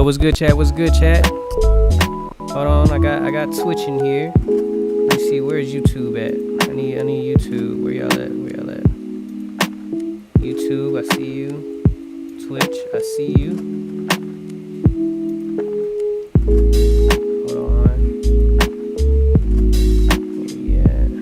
Yo, what's good, chat? What's good, chat? Hold on, I got Twitch in here. Let me see, where's YouTube at? I need YouTube. Where y'all at? YouTube, I see you. Twitch, I see you. Hold on. Where we at?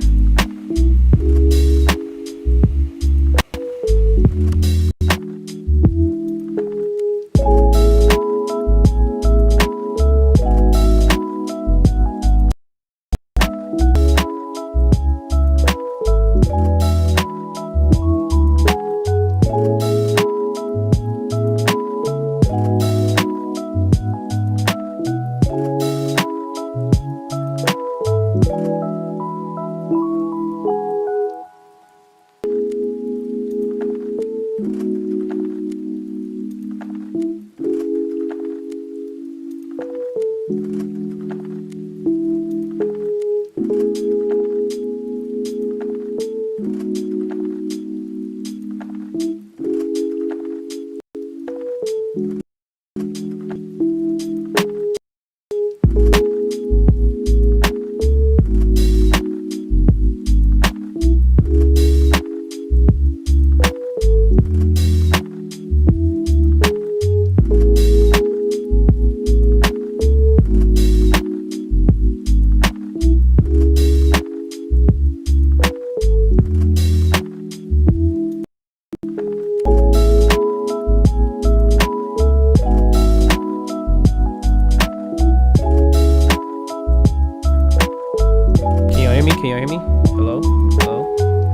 Can y'all hear me? Hello?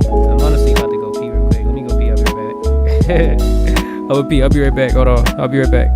I'm honestly about to go pee real quick. Let me go pee. I'll be right back. I will pee. I'll be right back. Hold on. I'll be right back.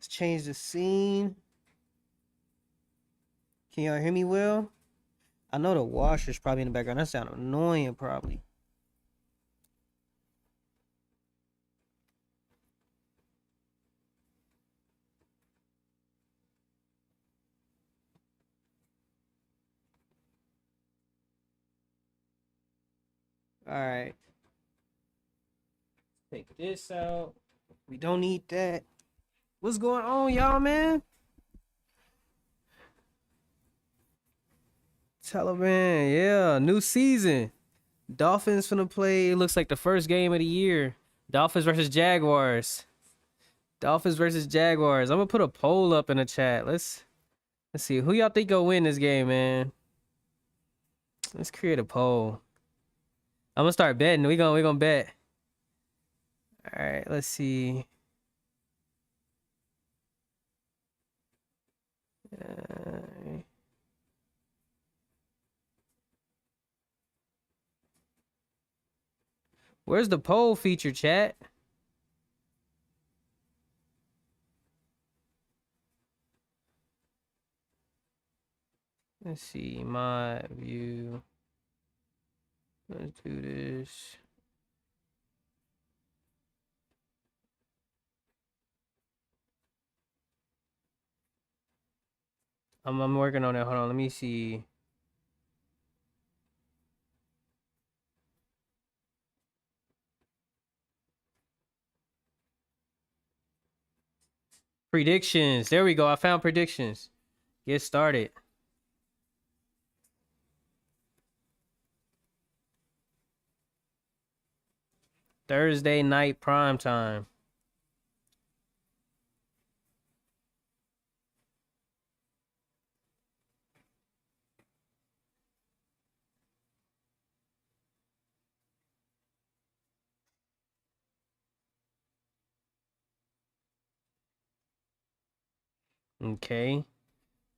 Change the scene. Can y'all hear me well? I know the washer's probably in the background. That sounds annoying, probably. All right. Take this out. We don't need that. What's going on, y'all, man? Taliban, yeah, new season. Dolphins finna play. It looks like the first game of the year. Dolphins versus Jaguars. Dolphins versus Jaguars. I'm gonna put a poll up in the chat. Let's see. Who y'all think will win this game, man? Let's create a poll. I'm gonna start betting. We gonna bet. All right, let's see. Where's the poll feature, chat? Let's see, my view. Let's do this. I'm working on it. Hold on, let me see. Predictions. There we go. I found predictions. Get started. Thursday night prime time. Okay.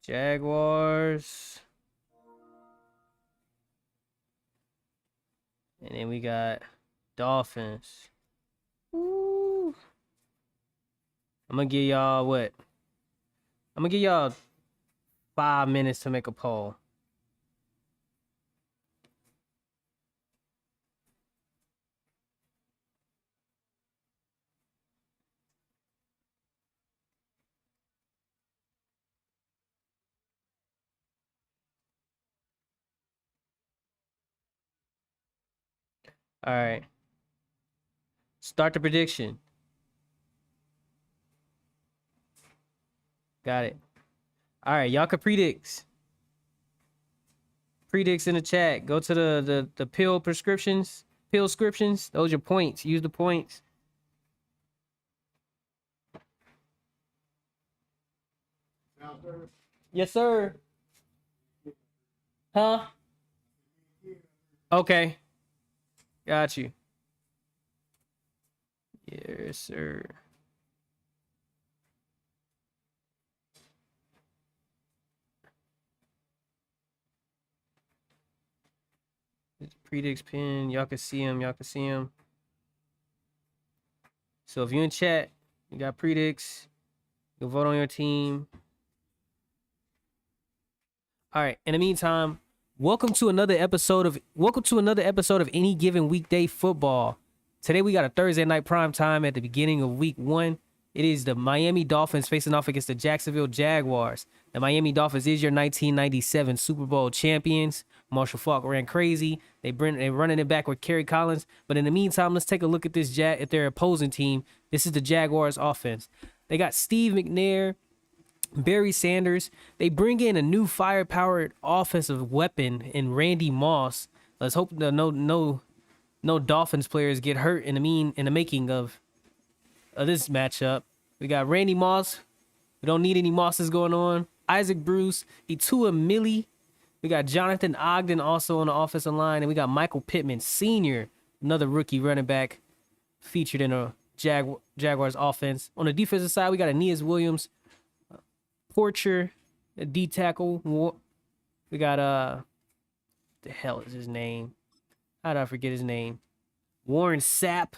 Jaguars. And then we got Dolphins. Woo. I'm gonna give y'all what? I'm gonna give y'all 5 minutes to make a poll. All right. Start the prediction. Got it. All right, y'all can predict. Predicts in the chat. Go to the pill prescriptions. Pill scriptions. Those are points. Use the points. Yes, sir. Huh? Okay. Got you. Yes, sir. Predicts pin. Y'all can see him. Y'all can see him. So if you're in chat, you got predicts. You'll vote on your team. All right. In the meantime, welcome to another episode of Any Given Weekday Football. Today we got a Thursday night prime time at the beginning of week 1. It is the Miami Dolphins facing off against the Jacksonville Jaguars. The Miami Dolphins is your 1997 Super Bowl champions. Marshall Faulk ran crazy. They're running it back with Kerry Collins. But in the meantime, let's take a look at at their opposing team. This is the Jaguars offense. They got Steve McNair, Barry Sanders. They bring in a new fire-powered offensive weapon in Randy Moss. Let's hope no Dolphins players get hurt in the making of this matchup. We got Randy Moss. We don't need any Mosses going on. Isaac Bruce, Itua Millie. We got Jonathan Ogden also on the offensive line. And we got Michael Pittman Sr., another rookie running back featured in a Jaguars offense. On the defensive side, we got Aeneas Williams, Porcher, a D tackle. We got the hell is his name? How did I forget his name? Warren Sapp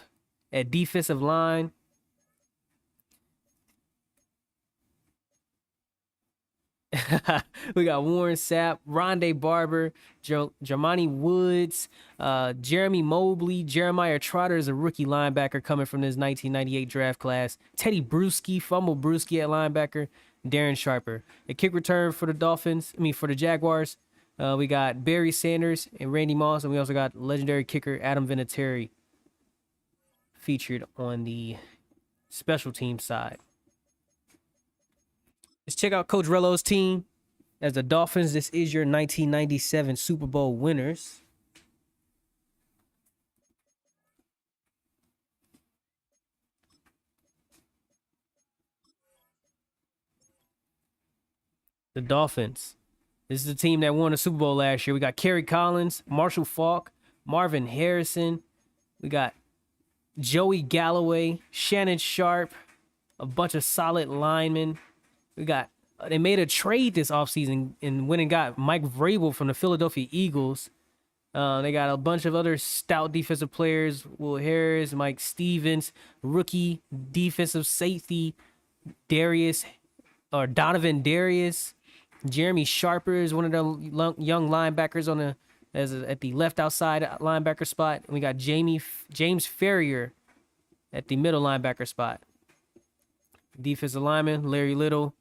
at defensive line. We got Warren Sapp, Rondé Barber, Jermani Woods, Jeremy Mobley, Jeremiah Trotter is a rookie linebacker coming from this 1998 draft class. Teddy Bruschi, Fumble Bruschi at linebacker. Darren Sharper. A kick return for the Jaguars. We got Barry Sanders and Randy Moss, and we also got legendary kicker Adam Vinatieri featured on the special team side. Let's check out Coach Rello's team. As the Dolphins, this is your 1997 Super Bowl winners. The Dolphins. This is the team that won the Super Bowl last year. We got Kerry Collins, Marshall Faulk, Marvin Harrison. We got Joey Galloway, Shannon Sharp, a bunch of solid linemen. They made a trade this offseason and went and got Mike Vrabel from the Philadelphia Eagles. They got a bunch of other stout defensive players: Will Harris, Mike Stevens, rookie defensive safety Darius or Donovan Darius. Jeremy Sharper is one of the young linebackers on the at the left outside linebacker spot. And we got James Ferrier at the middle linebacker spot. Defensive lineman Larry Little,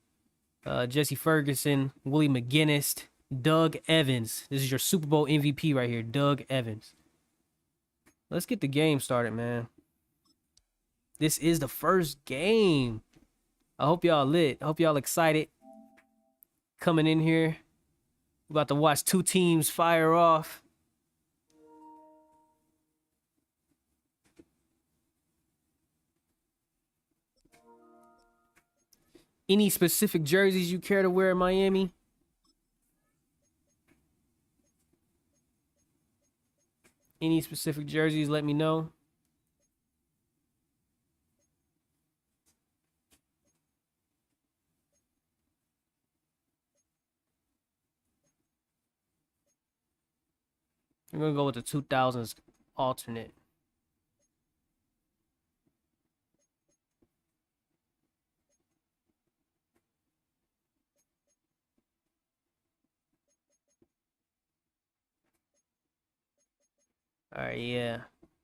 Jesse Ferguson, Willie McGinnis, Doug Evans. This is your Super Bowl MVP right here, Doug Evans. Let's get the game started, man. This is the first game. I hope y'all lit. I hope y'all excited. Coming in here. We're about to watch two teams fire off. Any specific jerseys you care to wear in Miami? Any specific jerseys, let me know. I'm going to go with the 2000s alternate. All right, yeah.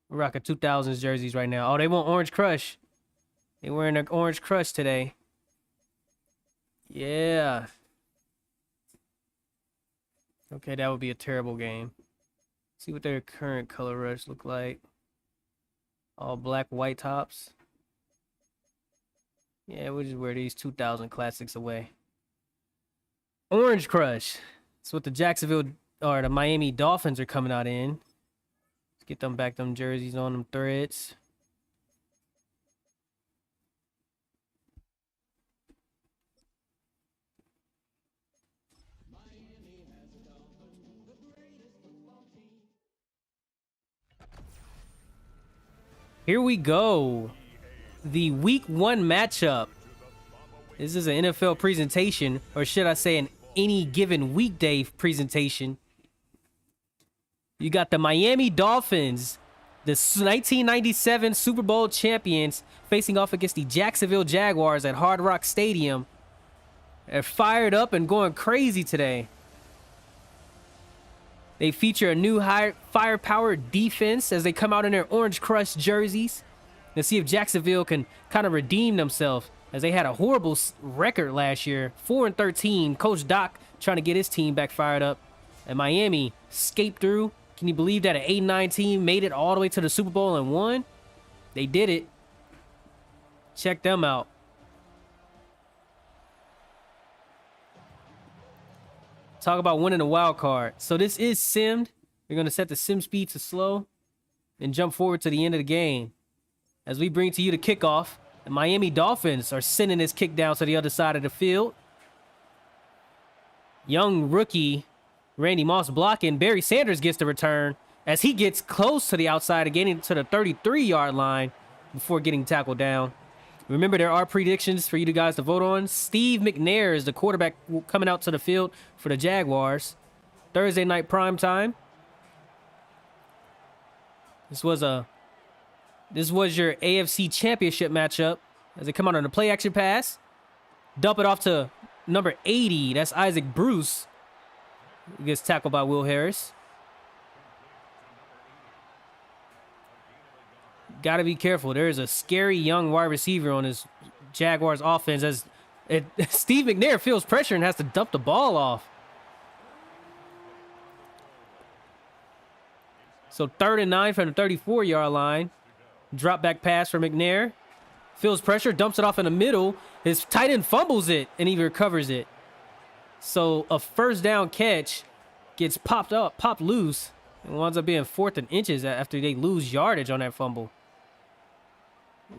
We're rocking 2000s jerseys right now. Oh, they want Orange Crush. They wearing an Orange Crush today. Yeah. Okay, that would be a terrible game. See what their current color rush look like. All black, white tops. Yeah, we'll just wear these 2000 classics away. Orange Crush. That's what the Jacksonville or the Miami Dolphins are coming out in. Let's get them back, them jerseys on them threads. Here we go. The week 1 matchup. This is an NFL presentation, or should I say an any given weekday presentation. You got the Miami Dolphins, the 1997 Super Bowl champions, facing off against the Jacksonville Jaguars at Hard Rock Stadium. They're fired up and going crazy today. They feature a new high firepower defense as they come out in their Orange Crush jerseys. Let's see if Jacksonville can kind of redeem themselves, as they had a horrible record last year, 4-13. Coach Doc trying to get his team back fired up. And Miami escaped through. Can you believe that an 8-9 team made it all the way to the Super Bowl and won? They did it. Check them out. Talk about winning a wild card. So this is simmed. We're going to set the sim speed to slow and jump forward to the end of the game. As we bring to you the kickoff, the Miami Dolphins are sending this kick down to the other side of the field. Young rookie Randy Moss blocking. Barry Sanders gets the return as he gets close to the outside and getting to the 33-yard line before getting tackled down. Remember, there are predictions for you guys to vote on. Steve McNair is the quarterback coming out to the field for the Jaguars. Thursday night prime time. This was your AFC Championship matchup as they come out on a play action pass. Dump it off to number 80. That's Isaac Bruce. He gets tackled by Will Harris. Got to be careful. There is a scary young wide receiver on his Jaguars offense as Steve McNair feels pressure and has to dump the ball off. So 3rd and 9 from the 34-yard line. Drop back pass for McNair. Feels pressure, dumps it off in the middle. His tight end fumbles it and he recovers it. So a first down catch gets popped loose, and winds up being 4th and inches after they lose yardage on that fumble.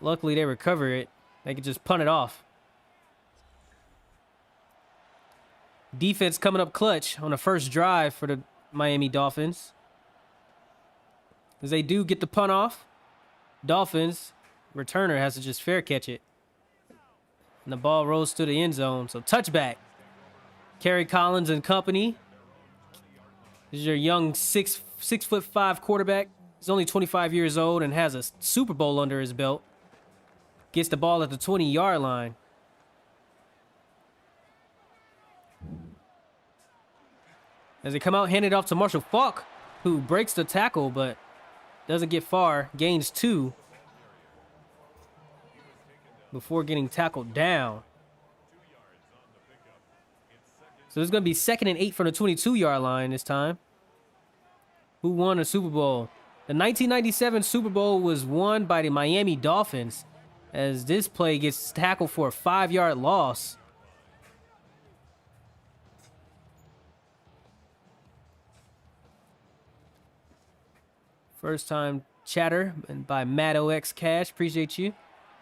Luckily, they recover it. They can just punt it off. Defense coming up clutch on the first drive for the Miami Dolphins. As they do get the punt off, Dolphins returner has to just fair catch it. And the ball rolls to the end zone, so touchback. Kerry Collins and company. This is your young 6'4", 6'5" quarterback. He's only 25 years old and has a Super Bowl under his belt. Gets the ball at the 20-yard line. As they come out, hand it off to Marshall Faulk, who breaks the tackle but doesn't get far. Gains 2 before getting tackled down. So it's going to be 2nd and 8 from the 22-yard line this time. Who won the Super Bowl? The 1997 Super Bowl was won by the Miami Dolphins, as this play gets tackled for a 5-yard loss. First time chatter by Matt OX Cash. Appreciate you.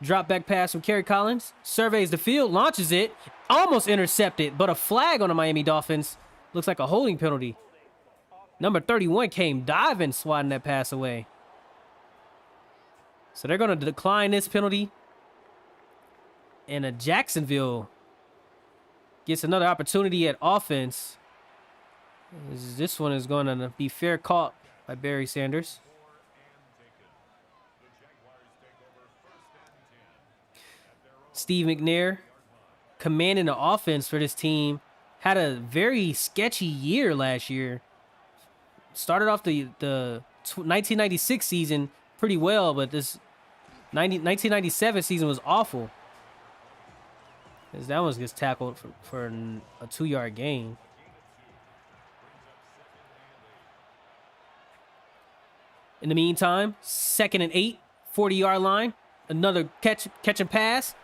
Drop back pass from Kerry Collins. Surveys the field, launches it. Almost intercepted, but a flag on the Miami Dolphins. Looks like a holding penalty. Number 31 came diving, swatting that pass away. So they're going to decline this penalty. And Jacksonville gets another opportunity at offense. This one is going to be fair caught by Barry Sanders. Steve McNair, commanding the offense for this team, had a very sketchy year last year. Started off the 1996 season pretty well, but this 1997 season was awful. As that one gets tackled for a 2-yard gain. In the meantime, 2nd and 8, 40-yard line. Another catch and pass.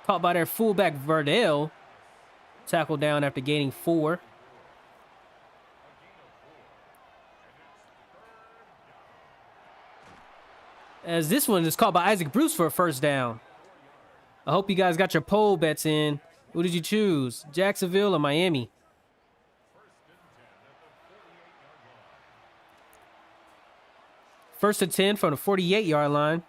Caught by their fullback, Verdell. Tackled down after gaining 4. As this one is caught by Isaac Bruce for a first down. I hope you guys got your poll bets in. Who did you choose? Jacksonville or Miami? First and 10 from the 48-yard line.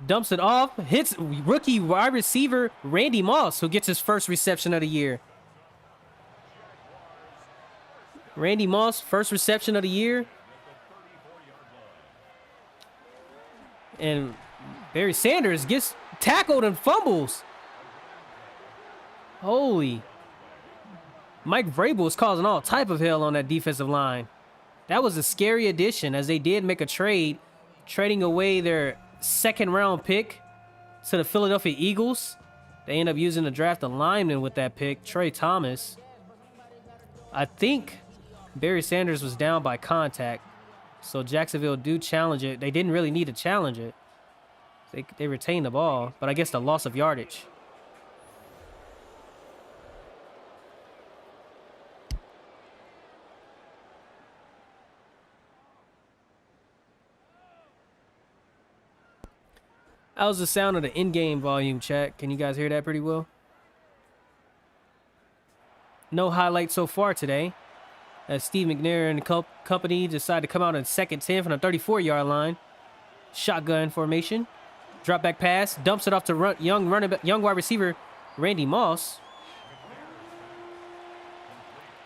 Dumps it off. Hits rookie wide receiver Randy Moss, who gets his first reception of the year. Randy Moss, first reception of the year. And Barry Sanders gets tackled and fumbles. Holy. Mike Vrabel is causing all type of hell on that defensive line. That was a scary addition, as they did make a trade, trading away their 2nd-round pick to the Philadelphia Eagles. They end up using the draft a lineman with that pick, Trey Thomas. I think Barry Sanders was down by contact, so Jacksonville do challenge it. They didn't really need to challenge it. They retained the ball, but I guess the loss of yardage. How's the sound of the in-game volume, chat? Can you guys hear that pretty well? No highlights so far today, as Steve McNair and the company decide to come out on 2nd 10 from the 34-yard line. Shotgun formation. Drop back pass. Dumps it off to young wide receiver Randy Moss.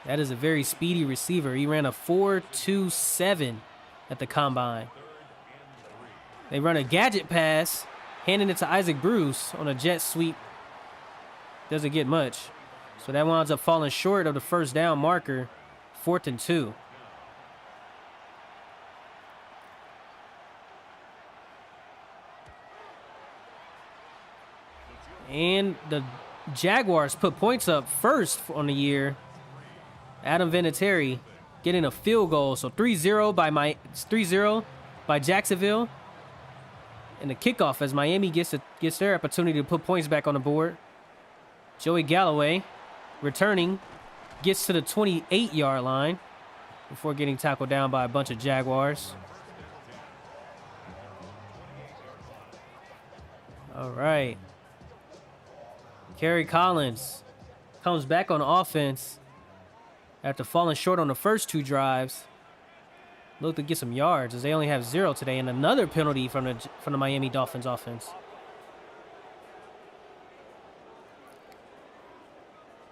That is a very speedy receiver. He ran a 4.27 at the combine. They run a gadget pass, handing it to Isaac Bruce on a jet sweep. Doesn't get much. So that winds up falling short of the first down marker. 4th and 2. And the Jaguars put points up first on the year. Adam Vinatieri getting a field goal. So 3-0 by Jacksonville. And the kickoff as Miami gets their opportunity to put points back on the board. Joey Galloway returning, gets to the 28-yard line before getting tackled down by a bunch of Jaguars. All right. Kerry Collins comes back on offense after falling short on the first 2 drives. Look to get some yards, as they only have 0 today, and another penalty from the Miami Dolphins offense.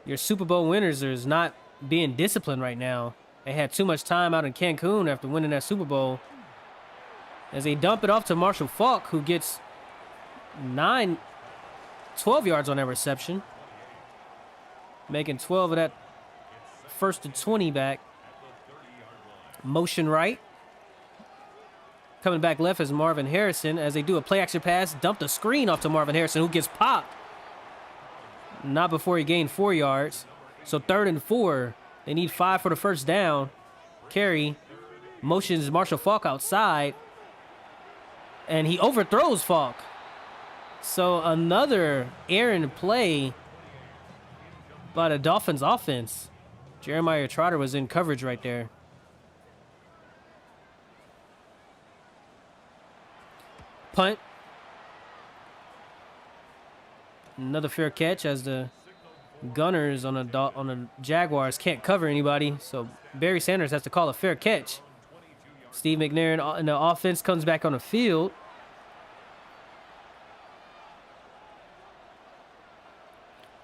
Your Super Bowl winners is not being disciplined right now. They had too much time out in Cancun after winning that Super Bowl. As they dump it off to Marshall Faulk, who gets 12 yards on that reception. Making 12 of that 1st and 20 back. Motion right. Coming back left is Marvin Harrison as they do a play action pass. Dump the screen off to Marvin Harrison, who gets popped. Not before he gained 4 yards. So 3rd and 4. They need 5 for the first down. Carry. Motions Marshall Faulk outside. And he overthrows Faulk. So another errant play by the Dolphins offense. Jeremiah Trotter was in coverage right there. Punt. Another fair catch as the Gunners on the Jaguars can't cover anybody. So Barry Sanders has to call a fair catch. Steve McNair in the offense comes back on the field.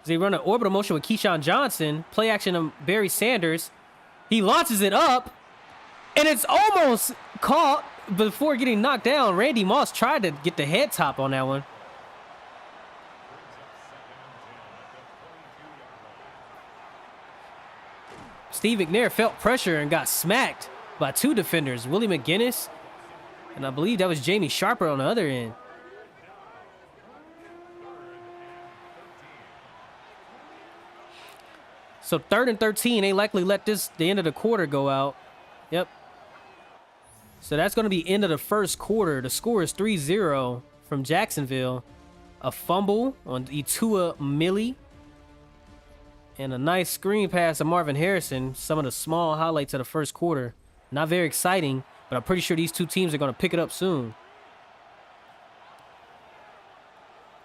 They run an orbital motion with Keyshawn Johnson. Play action of Barry Sanders. He launches it up, and it's almost caught before getting knocked down. Randy Moss tried to get the head top on that one. Steve McNair felt pressure and got smacked by 2 defenders, Willie McGinnis, and I believe that was Jamie Sharper on the other end. So 3rd and 13, they likely let the end of the quarter go out. Yep. So that's going to be end of the first quarter. The score is 3-0 from Jacksonville. A fumble on Itua Millie. And a nice screen pass to Marvin Harrison. Some of the small highlights of the first quarter. Not very exciting, but I'm pretty sure these two teams are going to pick it up soon.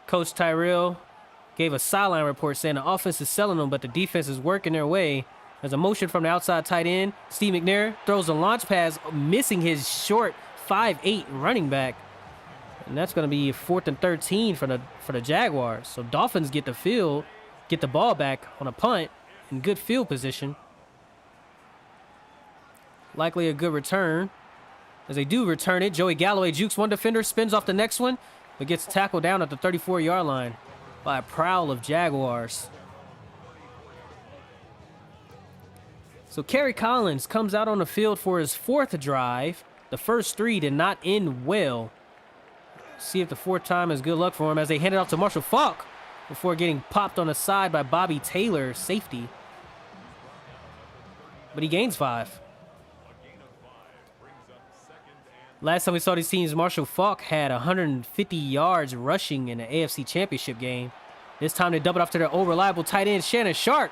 Coach Tyrell gave a sideline report saying the offense is selling them, but the defense is working their way. There's a motion from the outside tight end. Steve McNair throws a launch pass, missing his short 5'8" running back. And that's going to be 4th and 13 for the Jaguars. So Dolphins get the ball back on a punt in good field position. Likely a good return. As they do return it, Joey Galloway jukes one defender, spins off the next one, but gets tackled down at the 34-yard line by a prowl of Jaguars. So Kerry Collins comes out on the field for his 4th drive. The first 3 did not end well. See if the 4th time is good luck for him as they hand it off to Marshall Faulk before getting popped on the side by Bobby Taylor, safety. But he gains 5. Last time we saw these teams, Marshall Faulk had 150 yards rushing in the AFC Championship game. This time they dump it off to their old reliable tight end, Shannon Sharp,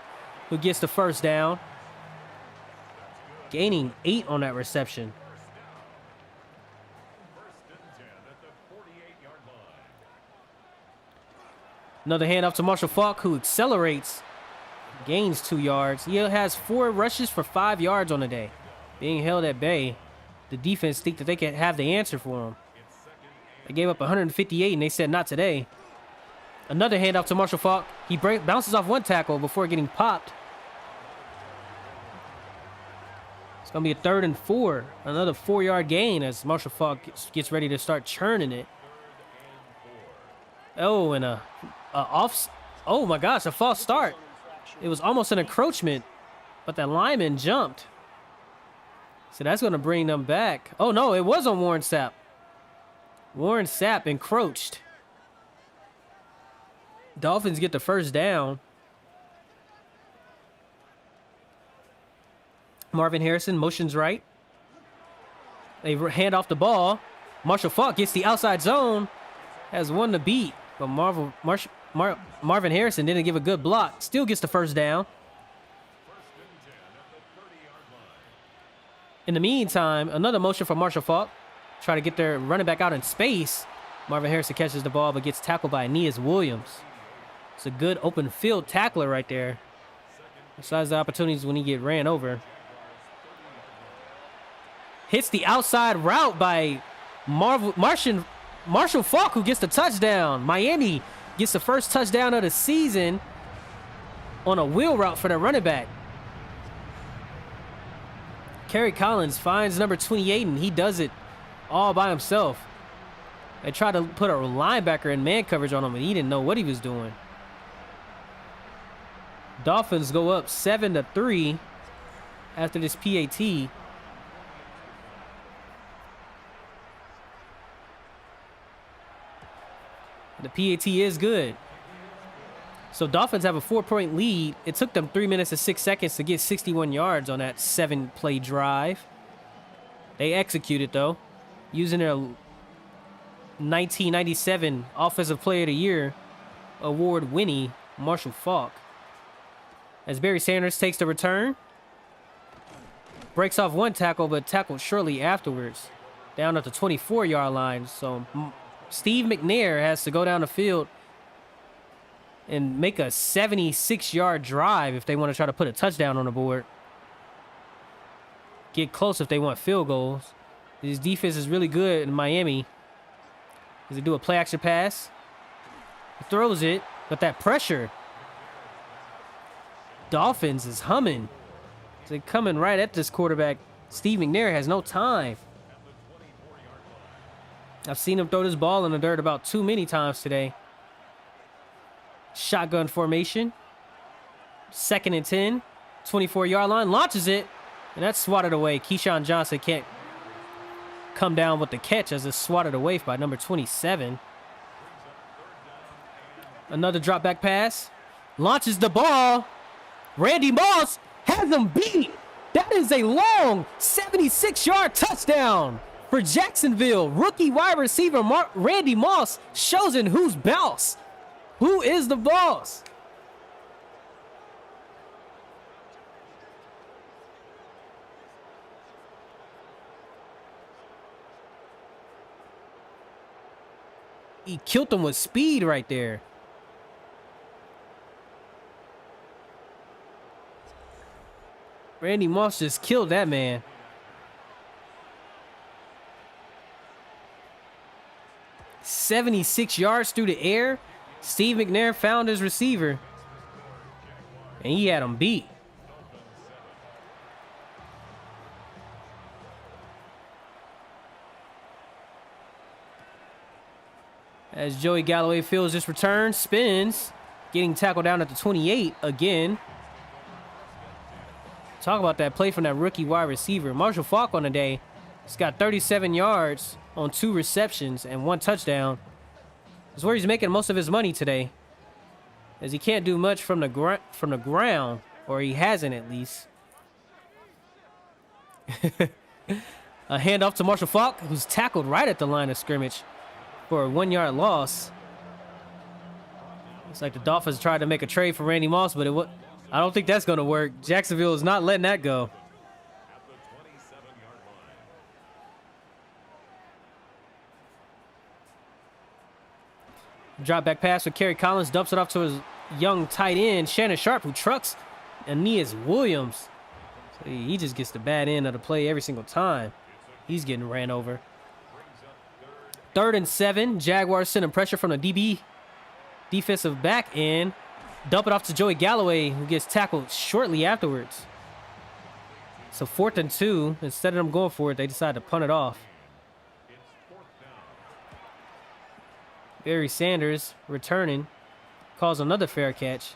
who gets the first down. Gaining 8 on that reception. Another handoff to Marshall Faulk, who accelerates, gains 2 yards. He has 4 rushes for 5 yards on the day. Being held at bay. The defense think that they can have the answer for him. They gave up 158, and they said not today. Another handoff to Marshall Faulk. He bounces off 1 tackle before getting popped. It's going to be a 3rd and 4. Another 4-yard gain as Marshall Faulk gets ready to start churning it. Oh, and oh my gosh, a false start. It was almost an encroachment, but the lineman jumped. So that's going to bring them back. Oh, no, it was on Warren Sapp. Warren Sapp encroached. Dolphins get the first down. Marvin Harrison motions right. They hand off the ball. Marshall Faulk gets the outside zone. Has 1 to beat. But Marvin Harrison didn't give a good block. Still gets the first down. In the meantime, another motion from Marshall Faulk. Try to get their running back out in space. Marvin Harrison catches the ball but gets tackled by Aeneas Williams. It's a good open field tackler right there. Besides the opportunities when he get ran over. Hits the outside route by Marshall Faulk, who gets the touchdown. Miami gets the first touchdown of the season on a wheel route for the running back. Kerry Collins finds number 28, and he does it all by himself. They tried to put a linebacker in man coverage on him, and he didn't know what he was doing. Dolphins go up 7-3 after this PAT. The PAT is good. So Dolphins have a 4-point lead. It took them 3 minutes and 6 seconds to get 61 yards on that 7-play drive. They executed, though, using their 1997 Offensive Player of the Year award winning Marshall Faulk. As Barry Sanders takes the return. Breaks off one tackle, but tackled shortly afterwards. Down at the 24-yard line. So Steve McNair has to go down the field and make a 76-yard drive if they want to try to put a touchdown on the board. Get close if they want field goals. His defense is really good in Miami. Does he do a play-action pass? He throws it, but that pressure. Dolphins is humming. They're coming right at this quarterback. Steve McNair has no time. I've seen him throw this ball in the dirt about too many times today. Shotgun formation. 2nd and 10. 24-yard line. Launches it. And that's swatted away. Keyshawn Johnson can't come down with the catch as it's swatted away by number 27. Another drop back pass. Launches the ball. Randy Moss has him beat. That is a long 76-yard touchdown for Jacksonville. Rookie wide receiver Randy Moss shows in who's boss. Who is the boss? He killed him with speed right there. Randy Moss just killed that man. "76 yards through the air. Steve McNair found his receiver, and he had him beat. As Joey Galloway feels this return, spins, getting tackled down at the 28 again. Talk about that play from that rookie wide receiver. Marshall Faulk on the day. He's got 37 yards on 2 receptions and 1 touchdown. That's where he's making most of his money today, as he can't do much from the ground, or he hasn't at least. A handoff to Marshall Faulk, who's tackled right at the line of scrimmage for a 1-yard loss. Looks like the Dolphins tried to make a trade for Randy Moss, but I don't think that's going to work. Jacksonville is not letting that go. Drop back pass for Kerry Collins, dumps it off to his young tight end, Shannon Sharp, who trucks Aeneas Williams. So he just gets the bad end of the play every single time. He's getting ran over. 3rd and 7. Jaguars sending pressure from the DB defensive back end. Dump it off to Joey Galloway, who gets tackled shortly afterwards. So 4th and 2. Instead of them going for it, they decide to punt it off. Barry Sanders returning, calls another fair catch.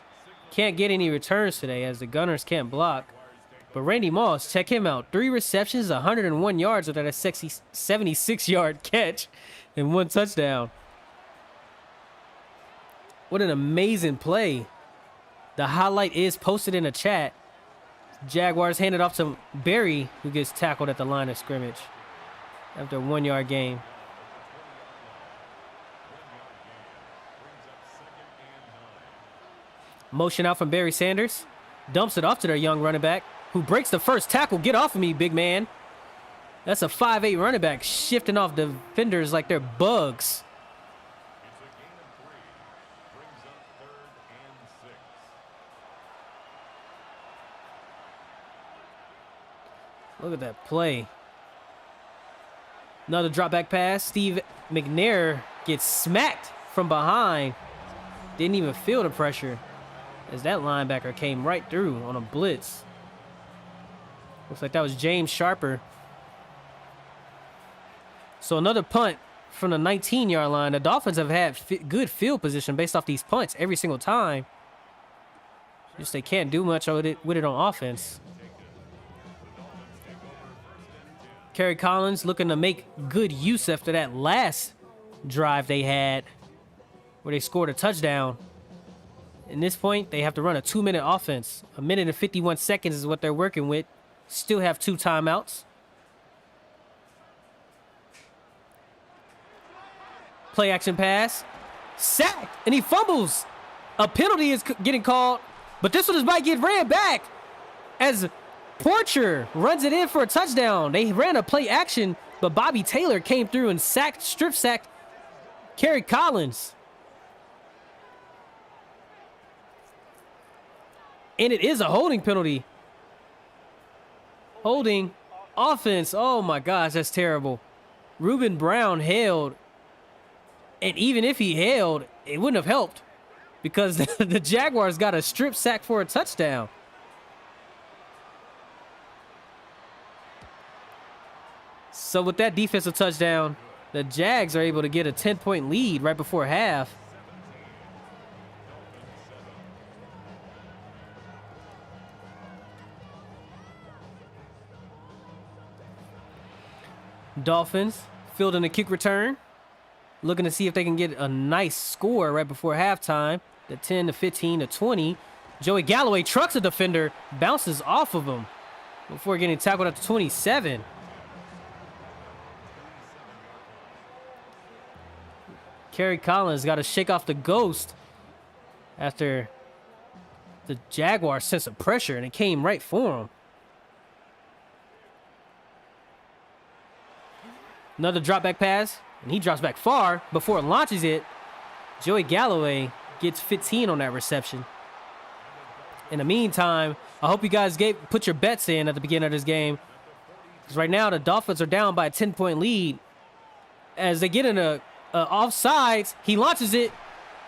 Can't get any returns today as the Gunners can't block. But Randy Moss, check him out. 3 receptions, 101 yards with that sexy 76-yard catch and 1 touchdown. What an amazing play. The highlight is posted in the chat. Jaguars hand it off to Barry, who gets tackled at the line of scrimmage after a 1-yard gain. Motion out from Barry Sanders. Dumps it off to their young running back, who breaks the first tackle. Get off of me, big man. That's a 5'8" running back shifting off defenders like they're bugs. Look at that play. Another drop back pass. Steve McNair gets smacked from behind. Didn't even feel the pressure, as that linebacker came right through on a blitz. Looks like that was James Sharper. So another punt from the 19-yard line. The Dolphins have had good field position based off these punts every single time. Just they can't do much with it on offense. Kerry Collins looking to make good use after that last drive they had where they scored a touchdown. At this point, they have to run a 2-minute offense. 1 minute and 51 seconds is what they're working with. Still have 2 timeouts. Play action pass. Sacked, and he fumbles. A penalty is getting called, but this one might get ran back as Porcher runs it in for a touchdown. They ran a play action, but Bobby Taylor came through and strip sacked Kerry Collins. And it is a holding penalty. Holding offense. Oh my gosh, that's terrible. Reuben Brown held. And even if he held, it wouldn't have helped because the Jaguars got a strip sack for a touchdown. So with that defensive touchdown, the Jags are able to get a 10-point lead right before half. Dolphins fielding a kick return, looking to see if they can get a nice score right before halftime. The 10 to 15 to 20. Joey Galloway trucks a defender, bounces off of him before getting tackled at the 27. Kerry Collins got to shake off the ghost after the Jaguars sent some pressure and it came right for him. Another drop back pass, and he drops back far before it launches it. Joey Galloway gets 15 on that reception. In the meantime, I hope you guys put your bets in at the beginning of this game, because right now the Dolphins are down by a 10-point lead. As they get in a offsides, he launches it.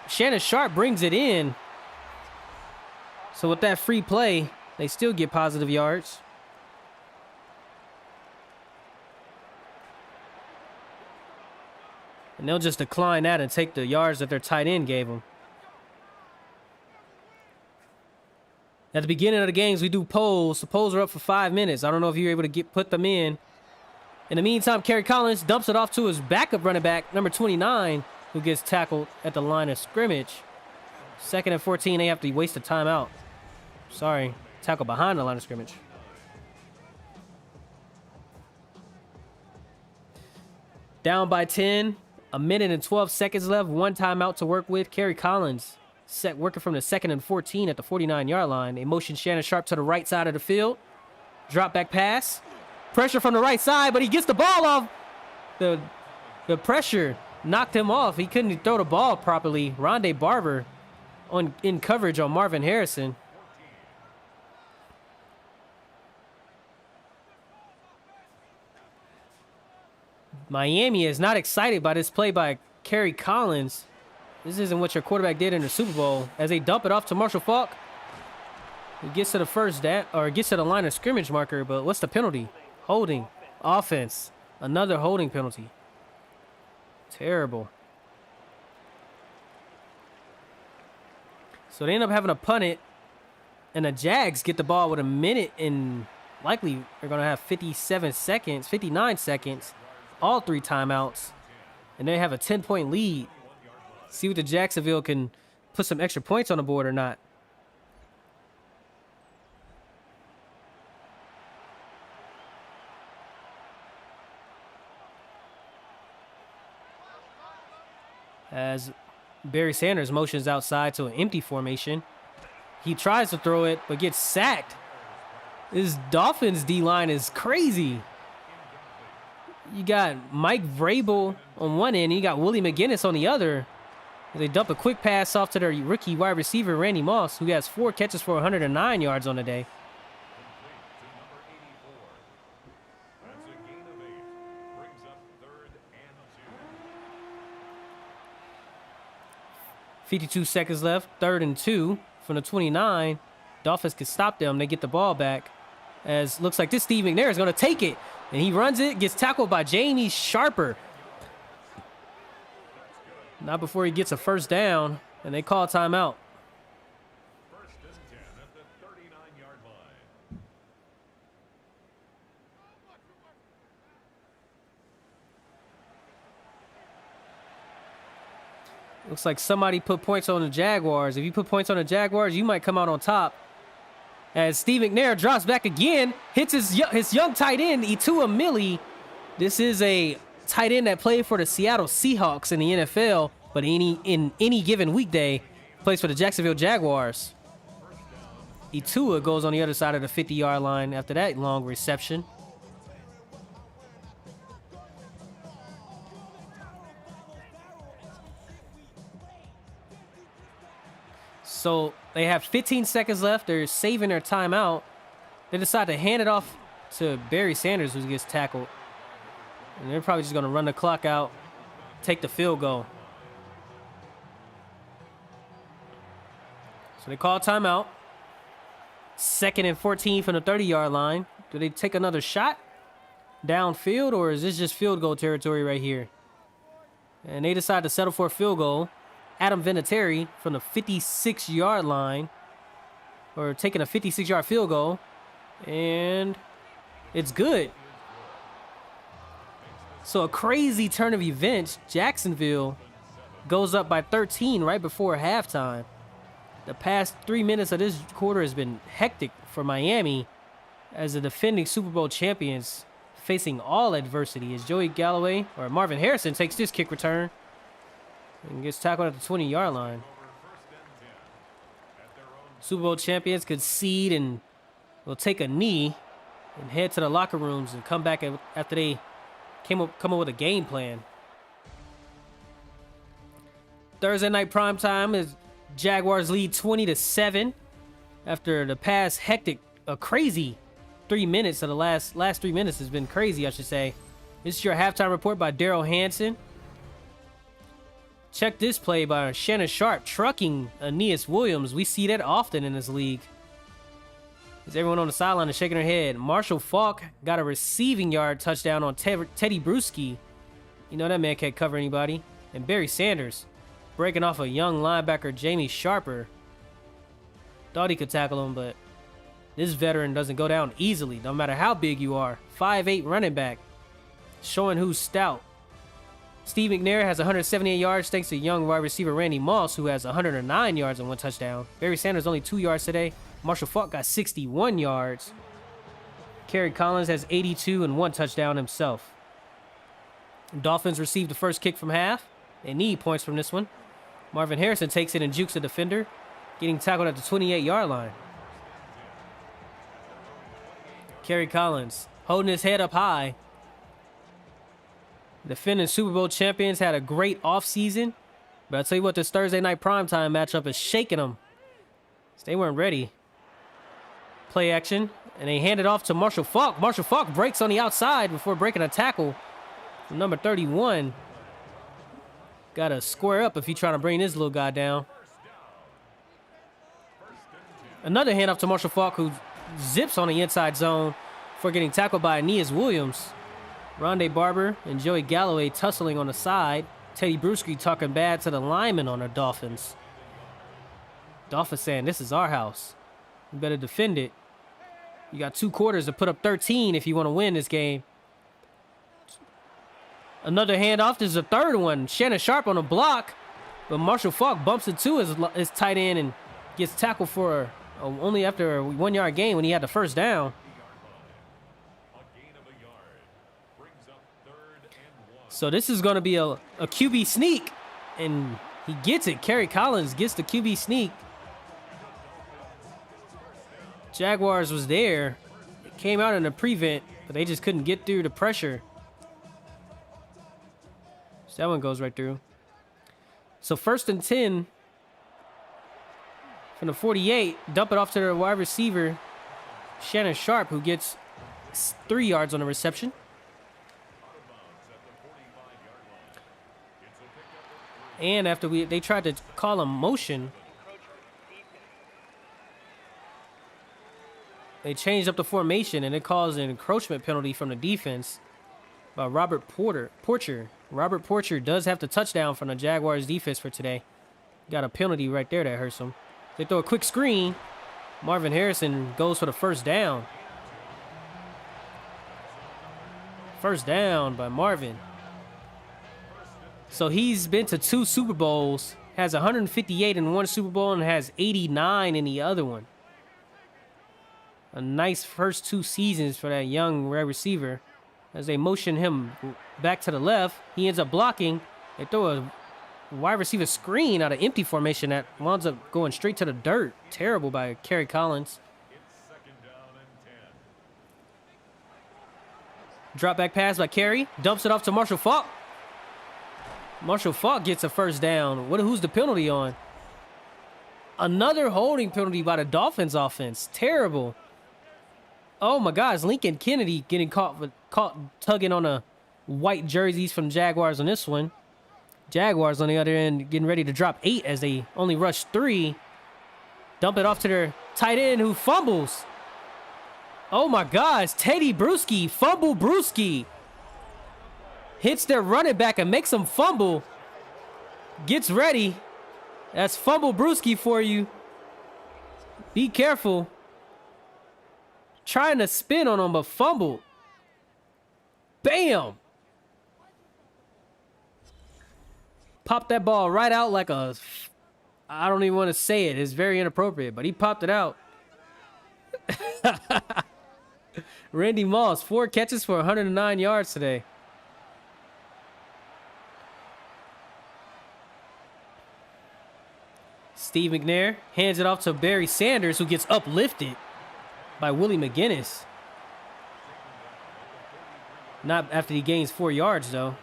Shannon Sharp brings it in. So with that free play, they still get positive yards. And they'll just decline that and take the yards that their tight end gave them. At the beginning of the games, we do polls. The polls are up for 5 minutes. I don't know if you're able to put them in. In the meantime, Kerry Collins dumps it off to his backup running back, number 29, who gets tackled at the line of scrimmage. 2nd and 14, they have to waste a timeout. Sorry, tackle behind the line of scrimmage. Down by 10. 1 minute and 12 seconds left. 1 timeout to work with. Kerry Collins working from the 2nd and 14 at the 49-yard line. They motion Shannon Sharp to the right side of the field. Drop back pass. Pressure from the right side, but he gets the ball off. The pressure knocked him off. He couldn't throw the ball properly. Rondé Barber in coverage on Marvin Harrison. Miami is not excited by this play by Kerry Collins. This isn't what your quarterback did in the Super Bowl. As they dump it off to Marshall Faulk. He gets to the first down, or gets to the line of scrimmage marker, but what's the penalty? Holding. Offense. Another holding penalty. Terrible. So they end up having to punt it, and the Jags get the ball with 1 minute and likely they're going to have 59 seconds. All 3 timeouts, and they have a 10-point lead. See what the Jacksonville can put some extra points on the board or not. As Barry Sanders motions outside to an empty formation. He tries to throw it, but gets sacked. This Dolphins D-line is crazy. You got Mike Vrabel on one end, and you got Willie McGinnis on the other. They dump a quick pass off to their rookie wide receiver, Randy Moss, who has 4 catches for 109 yards on the day. .52 seconds left, 3rd and 2 from the 29. Dolphins can stop them. They get the ball back. As looks like this Steve McNair is going to take it. And he runs it, gets tackled by Jamie Sharper. Not before he gets a first down, and they call timeout. First and 10 at the 39-yard line. Looks like somebody put points on the Jaguars. If you put points on the Jaguars, you might come out on top. As Steve McNair drops back again, hits his young tight end, Itua Millie. This is a tight end that played for the Seattle Seahawks in the NFL, but in any given weekday, plays for the Jacksonville Jaguars. Itua goes on the other side of the 50-yard line after that long reception. So they have 15 seconds left. They're saving their timeout. They decide to hand it off to Barry Sanders, who gets tackled. And they're probably just going to run the clock out, take the field goal. So they call timeout. 2nd and 14 from the 30-yard line. Do they take another shot downfield, or is this just field goal territory right here? And they decide to settle for a field goal. Adam Vinatieri from the 56-yard line, or taking a 56-yard field goal, and it's good. So a crazy turn of events. Jacksonville goes up by 13 right before halftime. The past 3 minutes of this quarter has been hectic for Miami as the defending Super Bowl champions facing all adversity as Joey Galloway, or Marvin Harrison, takes this kick return and gets tackled at the 20-yard line. Super Bowl champions concede and will take a knee and head to the locker rooms and come back after they come up with a game plan. Thursday night primetime is Jaguars lead 20-7 after the past crazy 3 minutes of the last 3 minutes has been crazy, I should say. This is your halftime report by Daryl Hansen. Check this play by Shannon Sharp trucking Aeneas Williams. We see that often in this league. As everyone on the sideline is shaking their head. Marshall Faulk got a receiving yard touchdown on Teddy Bruschi. You know that man can't cover anybody. And Barry Sanders breaking off a young linebacker, Jamie Sharper. Thought he could tackle him, but this veteran doesn't go down easily, no matter how big you are. 5'8" running back, showing who's stout. Steve McNair has 178 yards thanks to young wide receiver Randy Moss, who has 109 yards and 1 touchdown. Barry Sanders only 2 yards today. Marshall Faulk got 61 yards. Kerry Collins has 82 and 1 touchdown himself. Dolphins received the first kick from half. They need points from this one. Marvin Harrison takes it and jukes the defender, getting tackled at the 28-yard line. Kerry Collins holding his head up high. Defending Super Bowl champions had a great offseason, but I'll tell you what, this Thursday night primetime matchup is shaking them. They weren't ready. Play action, and they hand it off to Marshall Faulk. Marshall Faulk breaks on the outside before breaking a tackle from number 31. Got to square up if he's trying to bring this little guy down. Another handoff to Marshall Faulk, who zips on the inside zone before getting tackled by Aeneas Williams. Rondé Barber and Joey Galloway tussling on the side. Teddy Bruschi talking bad to the lineman on the Dolphins. Dolphins saying, this is our house. You better defend it. You got 2 quarters to put up 13 if you want to win this game. Another handoff. This is a third one. Shannon Sharp on a block. But Marshall Faulk bumps into his tight end and gets tackled for only after a 1 yard gain when he had the first down. So this is going to be a QB sneak, and he gets it. Kerry Collins gets the QB sneak. Jaguars was there. It came out in a prevent, but they just couldn't get through the pressure. So that one goes right through. So 1st and 10 from the 48. Dump it off to the wide receiver, Shannon Sharp, who gets 3 yards on the reception. And after they tried to call a motion. They changed up the formation, and it caused an encroachment penalty from the defense by Robert Porcher. Robert Porcher does have the touchdown from the Jaguars defense for today. Got a penalty right there that hurts him. They throw a quick screen. Marvin Harrison goes for the first down. First down by Marvin. So he's been to 2 Super Bowls, has 158 in one Super Bowl, and has 89 in the other one. A nice first 2 seasons for that young wide receiver. As they motion him back to the left, he ends up blocking. They throw a wide receiver screen out of empty formation that winds up going straight to the dirt. Terrible by Kerry Collins. Drop back pass by Kerry. Dumps it off to Marshall Faulk. Marshall Faulk gets a first down. Who's the penalty on? Another holding penalty by the Dolphins offense. Terrible. Oh my gosh, Lincoln Kennedy getting caught tugging on the white jerseys from Jaguars on this one. Jaguars on the other end getting ready to drop 8 as they only rush 3. Dump it off to their tight end who fumbles. Oh my gosh, Teddy Bruschi, fumble Bruschi. Hits their running back and makes him fumble. Gets ready. That's fumble Bruschi for you. Be careful. Trying to spin on him, but fumbled. Bam! Popped that ball right out like a... I don't even want to say it. It's very inappropriate, but he popped it out. Randy Moss, 4 catches for 109 yards today. Steve McNair hands it off to Barry Sanders, who gets uplifted by Willie McGinnis. Not after he gains 4 yards, though.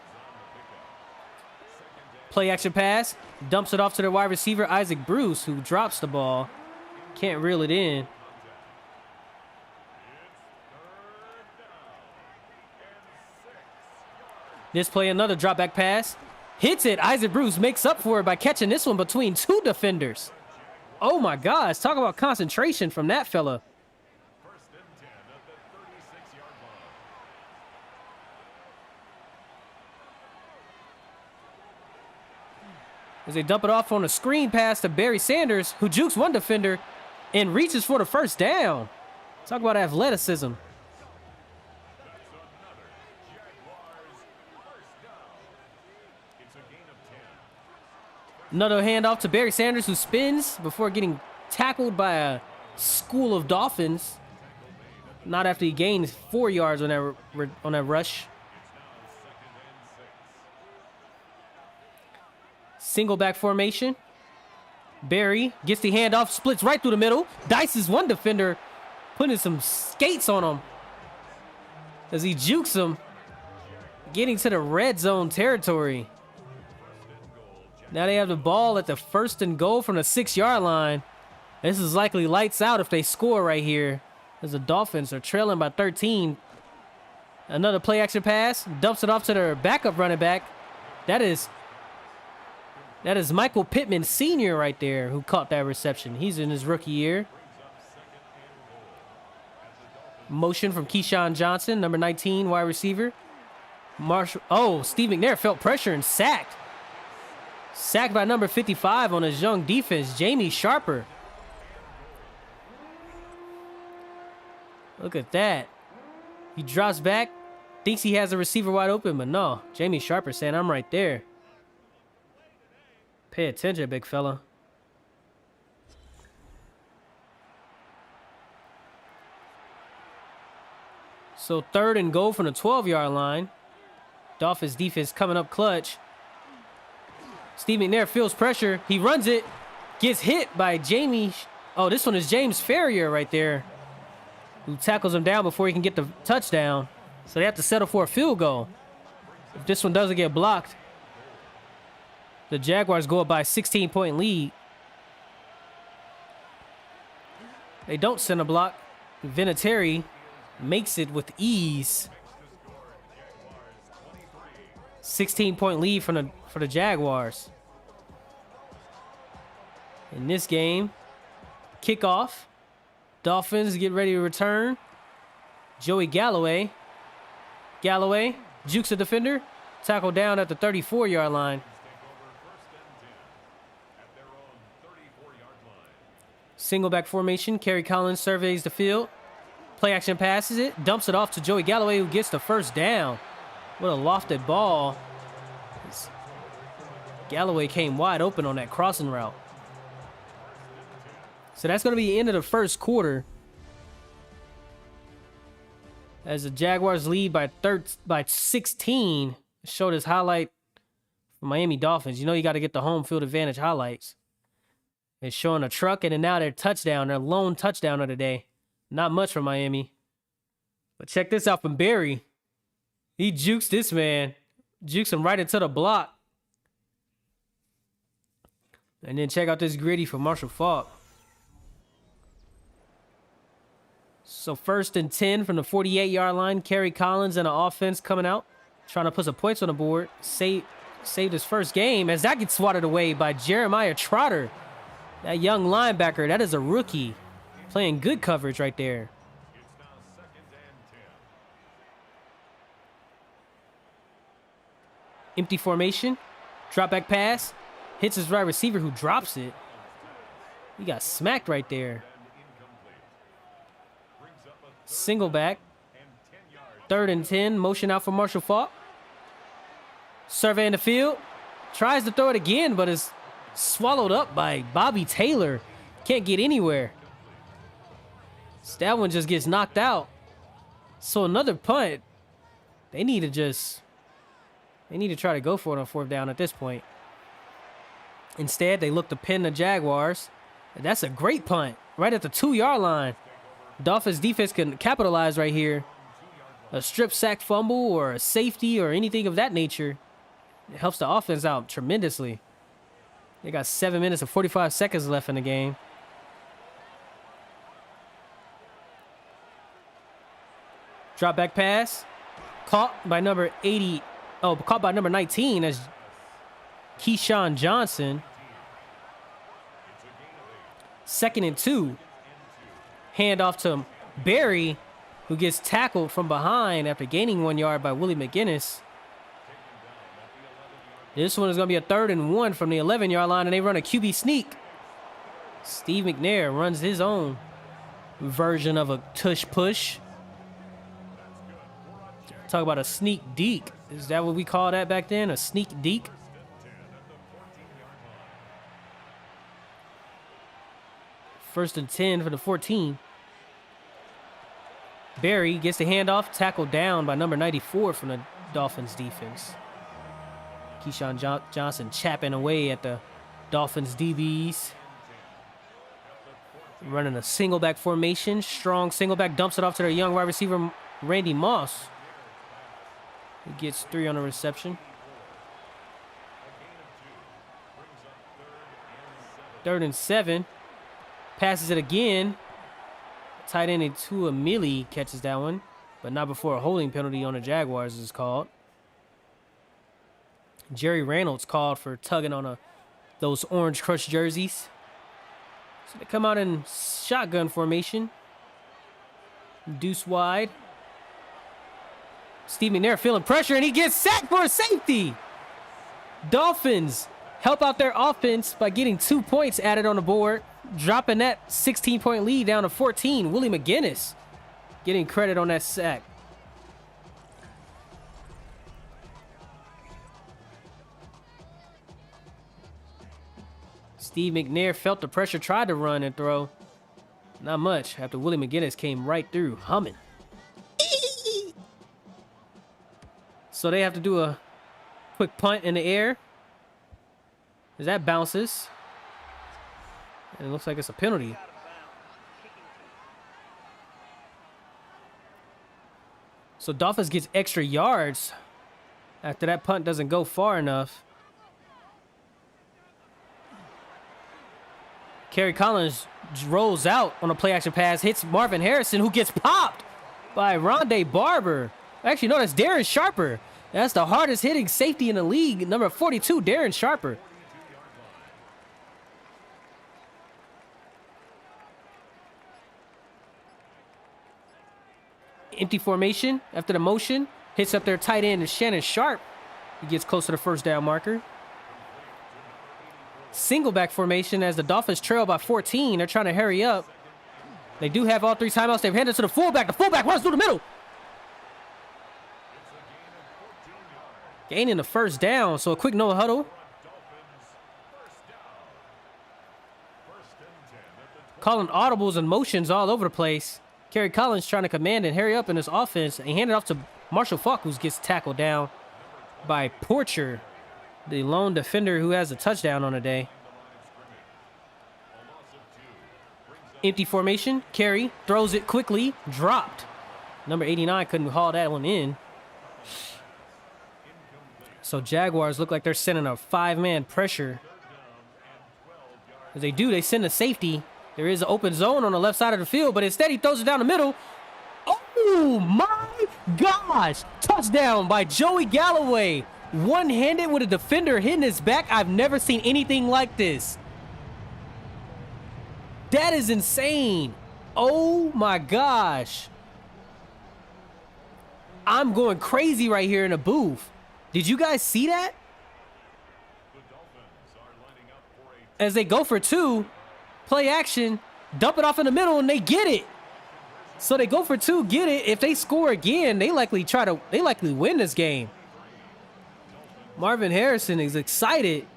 Play action pass. Dumps it off to the wide receiver, Isaac Bruce, who drops the ball. Can't reel it in. This play, another drop back pass. Hits it. Isaac Bruce makes up for it by catching this one between 2 defenders. Oh my gosh. Talk about concentration from that fella. As they dump it off on a screen pass to Barry Sanders, who jukes one defender and reaches for the first down. Talk about athleticism. Another handoff to Barry Sanders, who spins before getting tackled by a school of Dolphins. Not after he gains 4 yards on that rush. Single back formation. Barry gets the handoff, splits right through the middle. Dices one defender, putting some skates on him as he jukes him, getting to the red zone territory. Now they have the ball at the 1st and goal from the 6-yard line. This is likely lights out if they score right here, as the Dolphins are trailing by 13. Another play action pass. Dumps it off to their backup running back. That is Michael Pittman Sr. right there, who caught that reception. He's in his rookie year. Motion from Keyshawn Johnson, number 19, wide receiver. Steve McNair felt pressure and sacked. Sacked by number 55 on his young defense, Jamie Sharper. Look at that. He drops back, thinks he has a receiver wide open, but no. Jamie Sharper saying, I'm right there. Pay attention, big fella. So 3rd and goal from the 12-yard line. Dolphins defense coming up clutch. Steve McNair feels pressure. He runs it. Gets hit by Jamie. Oh, this one is James Ferrier right there, who tackles him down before he can get the touchdown. So they have to settle for a field goal. If this one doesn't get blocked, the Jaguars go up by a 16-point lead. They don't send a block. Vinatieri makes it with ease. 16-point lead for the Jaguars. In this game, kickoff. Dolphins get ready to return. Joey Galloway. Galloway jukes a defender. Tackle down at the 34-yard line. Single back formation. Kerry Collins surveys the field. Play action passes it. Dumps it off to Joey Galloway, who gets the first down. What a lofted ball. Galloway came wide open on that crossing route. So that's going to be the end of the first quarter, as the Jaguars lead by 16. Showed his highlight for Miami Dolphins. You know you got to get the home field advantage highlights. It's showing a truck, and then now their touchdown, their lone touchdown of the day. Not much for Miami. But check this out from Barry. He jukes this man. Jukes him right into the block. And then check out this gritty for Marshall Faulk. So 1st and 10 from the 48-yard line. Kerry Collins and an offense coming out, trying to put some points on the board. Saved his first game as that gets swatted away by Jeremiah Trotter. That young linebacker, that is a rookie. Playing good coverage right there. It's now 2nd and 10. Empty formation. Drop back pass. Hits his right receiver, who drops it. He got smacked right there. Single back. 3rd and 10. Motion out for Marshall Faulk. Surveying the field. Tries to throw it again, but is swallowed up by Bobby Taylor. Can't get anywhere. So that one just gets knocked out. So another punt. They need to try to go for it on 4th down at this point. Instead, they look to pin the Jaguars. And that's a great punt. Right at the 2-yard line. Dolphins defense can capitalize right here. A strip sack fumble or a safety or anything of that nature. It helps the offense out tremendously. They got 7 minutes and 45 seconds left in the game. Drop back pass. Caught by number 80. Oh, caught by number 19 as Keyshawn Johnson. 2nd and 2. Handoff to Barry, who gets tackled from behind after gaining 1 yard by Willie McGinnis. This one is going to be a 3rd and 1 from the 11-yard line, and they run a QB sneak. Steve McNair runs his own version of a tush push. Talk about a sneak deke. Is that what we call that back then? A sneak deke? First and 10 for the 14. Barry gets the handoff, tackled down by number 94 from the Dolphins defense. Keyshawn Johnson chapping away at the Dolphins DBs. Running a single back formation. Strong single back, dumps it off to their young wide receiver, Randy Moss. He gets 3 on the reception. 3rd and 7. Passes it again. Tight end into Millie catches that one, but not before a holding penalty on the Jaguars is called. Jerry Reynolds called for tugging on those Orange Crush jerseys. So they come out in shotgun formation. Deuce wide. Steve McNair feeling pressure, and he gets sacked for a safety. Dolphins help out their offense by getting 2 points added on the board, dropping that 16-point lead down to 14. Willie McGinnis getting credit on that sack. Steve McNair felt the pressure, tried to run and throw. Not much after Willie McGinnis came right through, humming. So they have to do a quick punt in the air. As that bounces. And it looks like it's a penalty. So Dolphins gets extra yards after that punt doesn't go far enough. Kerry Collins rolls out on a play action pass, hits Marvin Harrison, who gets popped by Rondé Barber. Actually, no, that's Darren Sharper. That's the hardest hitting safety in the league, number 42, Darren Sharper. Empty formation after the motion. Hits up their tight end, Shannon Sharp. He gets close to the first down marker. Single back formation as the Dolphins trail by 14. They're trying to hurry up. They do have all 3 timeouts. They've handed it to the fullback. The fullback runs through the middle. Gaining the first down. So a quick no huddle. Calling audibles and motions all over the place. Kerry Collins trying to command and hurry up in this offense. And he handed off to Marshall Faulk, who gets tackled down by Porcher, the lone defender who has a touchdown on the day. Empty formation. Kerry throws it quickly. Dropped. Number 89 couldn't haul that one in. So Jaguars look like they're sending a 5-man pressure. As they do, they send a safety. There is an open zone on the left side of the field, but instead he throws it down the middle. Oh my gosh! Touchdown by Joey Galloway. One-handed with a defender hitting his back. I've never seen anything like this. That is insane. Oh my gosh. I'm going crazy right here in the booth. Did you guys see that? As they go for 2, play action, dump it off in the middle, and they get it. So they go for 2, get it. If they score again, they likely win this game. Marvin Harrison is excited.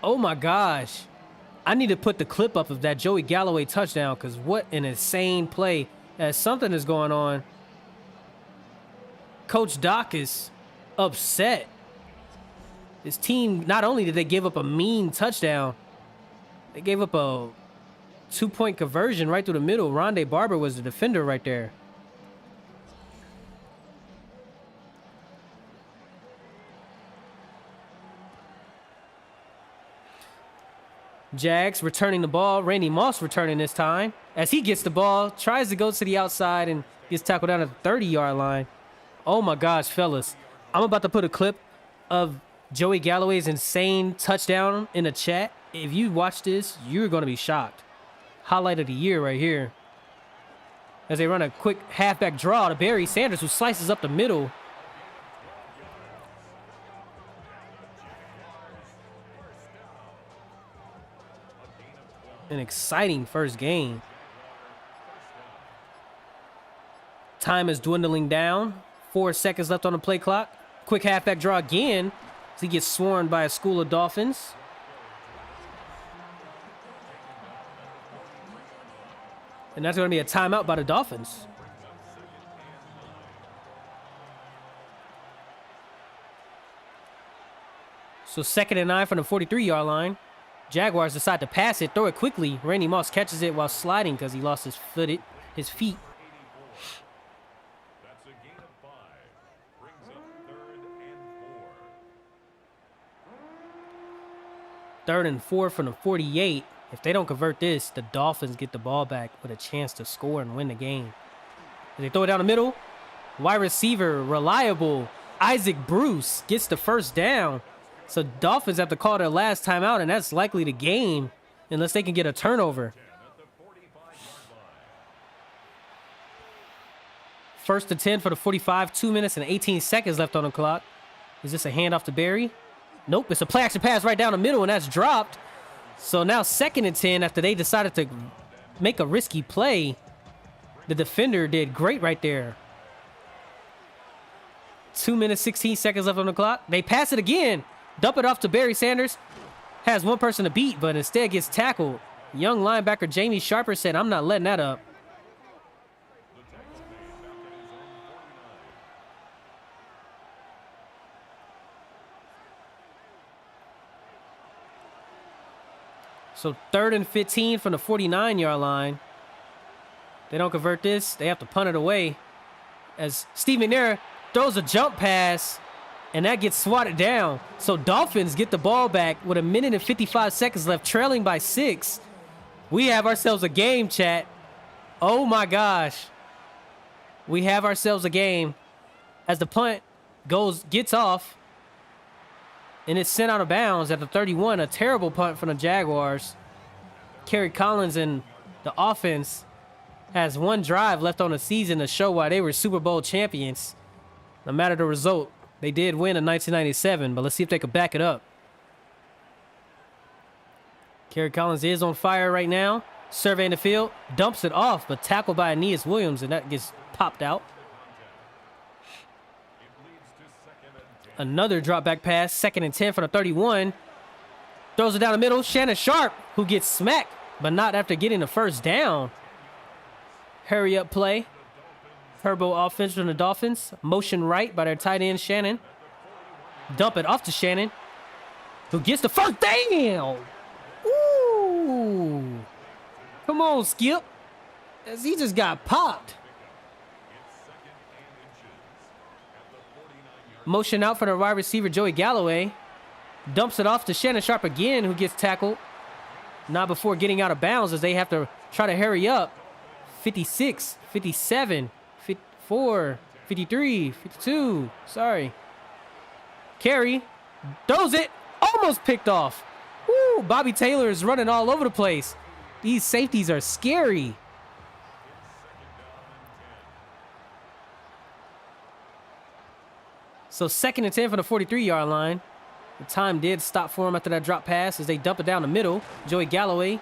Oh my gosh. I need to put the clip up of that Joey Galloway touchdown, because what an insane play. As something is going on. Coach Doc is upset. His team, not only did they give up a mean touchdown, they gave up a 2-point conversion right through the middle. Rondé Barber was the defender right there. Jags returning the ball. Randy Moss returning this time. As he gets the ball, tries to go to the outside and gets tackled down at the 30-yard line. Oh my gosh, fellas. I'm about to put a clip of Joey Galloway's insane touchdown in the chat. If you watch this, you're going to be shocked. Highlight of the year right here. As they run a quick halfback draw to Barry Sanders, who slices up the middle. An exciting first game. Time is dwindling down. 4 seconds left on the play clock. Quick halfback draw again as he gets swarmed by a school of Dolphins. And that's going to be a timeout by the Dolphins. So 2nd and 9 from the 43-yard line. Jaguars decide to pass it, throw it quickly. Randy Moss catches it while sliding because he lost his feet. That's a gain of 5. Brings up 3rd and 4. 3rd and 4 from the 48. If they don't convert this, the Dolphins get the ball back with a chance to score and win the game. They throw it down the middle. Wide receiver, reliable Isaac Bruce gets the first down. So Dolphins have to call their last timeout, and that's likely the game unless they can get a turnover. 1st and 10 for the 45, 2 minutes and 18 seconds left on the clock. Is this a handoff to Barry? Nope, it's a play action pass right down the middle, and that's dropped. So now 2nd and 10 after they decided to make a risky play. The defender did great right there. 2 minutes, 16 seconds left on the clock. They pass it again. Dump it off to Barry Sanders. Has one person to beat, but instead gets tackled. Young linebacker Jamie Sharper said, I'm not letting that up. So 3rd and 15 from the 49-yard line. They don't convert this. They have to punt it away. As Steve McNair throws a jump pass, and that gets swatted down. So Dolphins get the ball back with 1 minute and 55 seconds left, trailing by 6. We have ourselves a game, chat. Oh my gosh. We have ourselves a game. As the punt gets off, and it's sent out of bounds at the 31. A terrible punt from the Jaguars. Kerry Collins and The offense has one drive left on the season to show why they were Super Bowl champions. No matter the result, they did win in 1997, but let's see if they could back it up. Kerry Collins is on fire right now. Surveying the field, dumps it off, but tackled by Aeneas Williams, and that gets popped out. Another drop back pass, 2nd and 10 for the 31. Throws it down the middle. Shannon Sharp, who gets smacked, but not after getting the first down. Hurry up play. Turbo offense from the Dolphins. Motion right by their tight end, Shannon. Dump it off to Shannon, who gets the first down. Ooh. Come on, Skip. As he just got popped. Motion out for the wide receiver, Joey Galloway. Dumps it off to Shannon Sharp again, who gets tackled. Not before getting out of bounds as they have to try to hurry up. 56, 57, 54, 53, 52. Sorry. Carey throws it. Almost picked off. Woo, Bobby Taylor is running all over the place. These safeties are scary. So 2nd and 10 for the 43-yard line. The time did stop for him after that drop pass as they dump it down the middle. Joey Galloway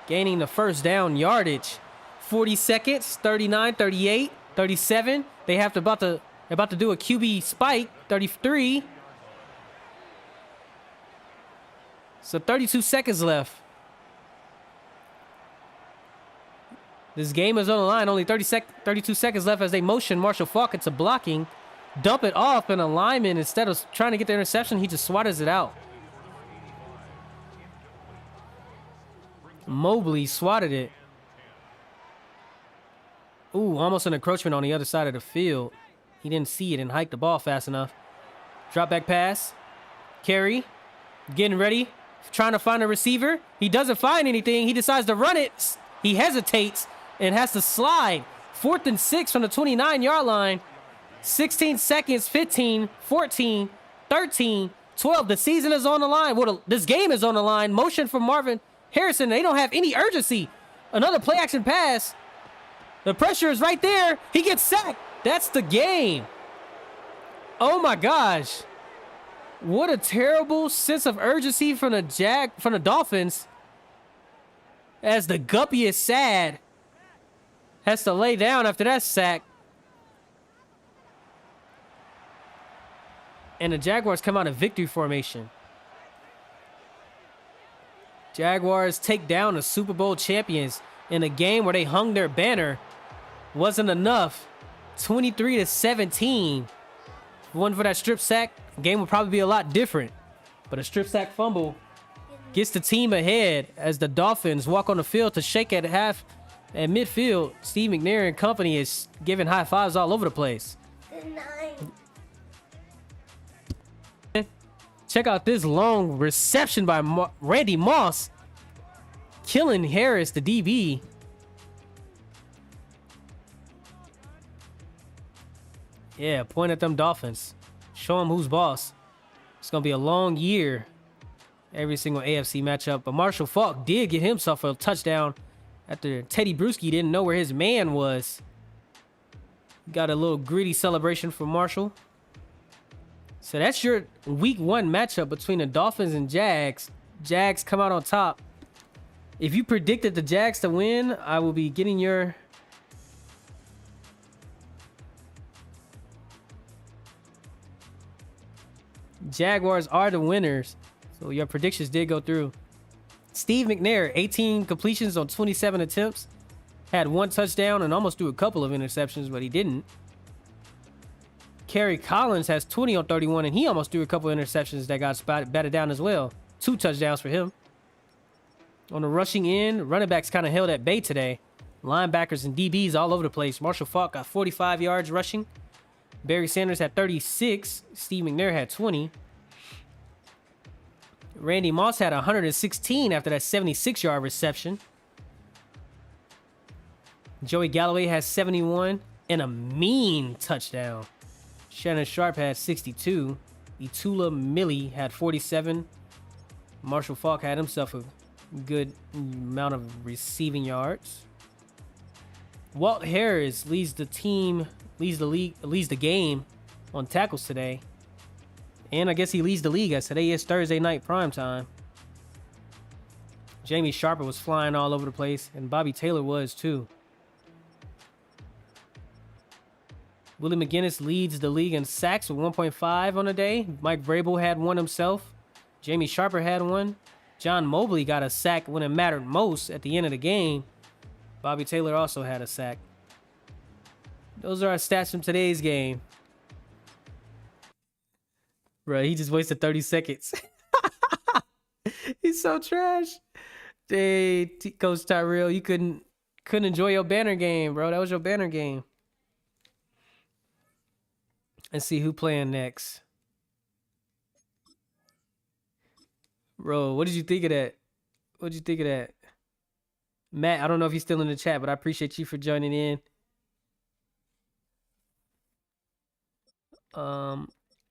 gaining the first down yardage. 40 seconds, 39, 38, 37. They have to about to do a QB spike, 33. So 32 seconds left. This game is on the line. Only 32 seconds left as they motion Marshall Faulk into blocking. Dump it off, and a lineman, instead of trying to get the interception, he just swats it out. Mobley swatted it. Ooh, almost an encroachment on the other side of the field. He didn't see it and hiked the ball fast enough. Drop back pass. Carey getting ready, trying to find a receiver. He doesn't find anything. He decides to run it. He hesitates and has to slide. 4th and 6 from the 29-yard line. 16 seconds, 15, 14, 13, 12. The season is on the line. Well, this game is on the line. Motion from Marvin Harrison. They don't have any urgency. Another play action pass. The pressure is right there. He gets sacked. That's the game. Oh my gosh. What a terrible sense of urgency from the Dolphins. As the guppy is sad. Has to lay down after that sack. And the Jaguars come out of victory formation. Jaguars take down the Super Bowl champions in a game where they hung their banner. Wasn't enough. 23-17. If it wasn't for that strip sack, the game would probably be a lot different. But a strip sack fumble gets the team ahead as the Dolphins walk on the field to shake at midfield. Steve McNair and company is giving high fives all over the place. Check out this long reception by Randy Moss. Killing Harris, the DB. Yeah, point at them Dolphins. Show them who's boss. It's going to be a long year. Every single AFC matchup. But Marshall Faulk did get himself a touchdown after Teddy Bruschi didn't know where his man was. Got a little gritty celebration from Marshall. So that's your week 1 matchup between the Dolphins and Jags. Jags come out on top. If you predicted the Jags to win, I will be getting your... Jaguars are the winners. So your predictions did go through. Steve McNair, 18 completions on 27 attempts. Had 1 touchdown and almost threw a couple of interceptions, but he didn't. Kerry Collins has 20 on 31, and he almost threw a couple of interceptions that got batted down as well. 2 touchdowns for him. On the rushing end, running backs kind of held at bay today. Linebackers and DBs all over the place. Marshall Faulk got 45 yards rushing. Barry Sanders had 36. Steve McNair had 20. Randy Moss had 116 after that 76-yard reception. Joey Galloway has 71 and a mean touchdown. Shannon Sharp had 62. Itula Millie had 47. Marshall Faulk had himself a good amount of receiving yards. Walt Harris leads the game on tackles today. And I guess he leads the league as today is Thursday night prime time. Jamie Sharper was flying all over the place, and Bobby Taylor was too. Willie McGinnis leads the league in sacks with 1.5 on the day. Mike Vrabel had one himself. Jamie Sharper had one. John Mobley got a sack when it mattered most at the end of the game. Bobby Taylor also had a sack. Those are our stats from today's game. Bro, he just wasted 30 seconds. He's so trash. Hey, Coach Tyrell, you couldn't enjoy your banner game, bro. That was your banner game. Let's see who playing next. Bro, what did you think of that? What did you think of that? Matt, I don't know if he's still in the chat, but I appreciate you for joining in.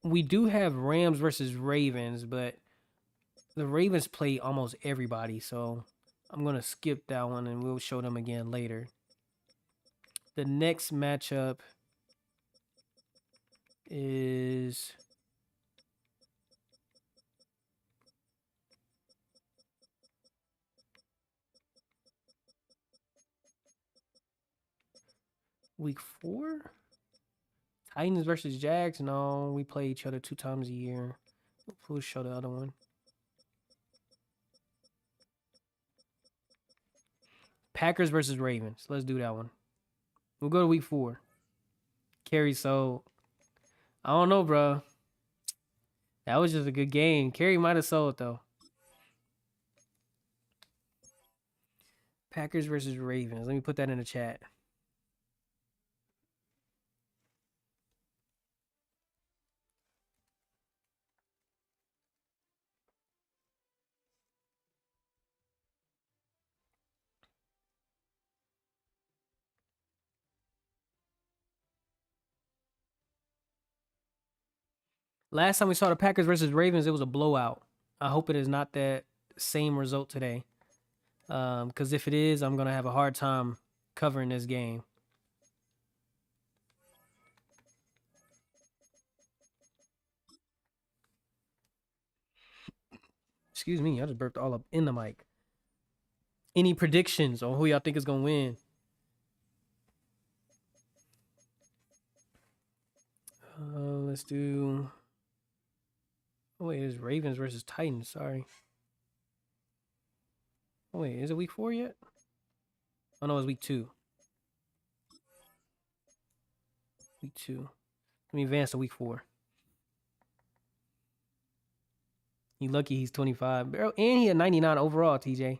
We do have Rams versus Ravens, but the Ravens play almost everybody, so I'm going to skip that one and we'll show them again later. The next matchup is week 4? Titans versus Jags? No, we play each other 2 times a year. We'll show the other one. Packers versus Ravens. Let's do that one. We'll go to week 4. Kerry sold. I don't know, bro. That was just a good game. Kerry might have sold, though. Packers versus Ravens. Let me put that in the chat. Last time we saw the Packers versus Ravens, it was a blowout. I hope it is not that same result today. Because if it is, I'm going to have a hard time covering this game. Excuse me, I just burped all up in the mic. Any predictions on who y'all think is going to win? Let's do... Oh, wait, it's Ravens versus Titans. Sorry. Oh, wait, is it week 4 yet? Oh, no, it's week 2. Week 2. Let me advance to week 4. You lucky he's 25. And he had 99 overall, TJ.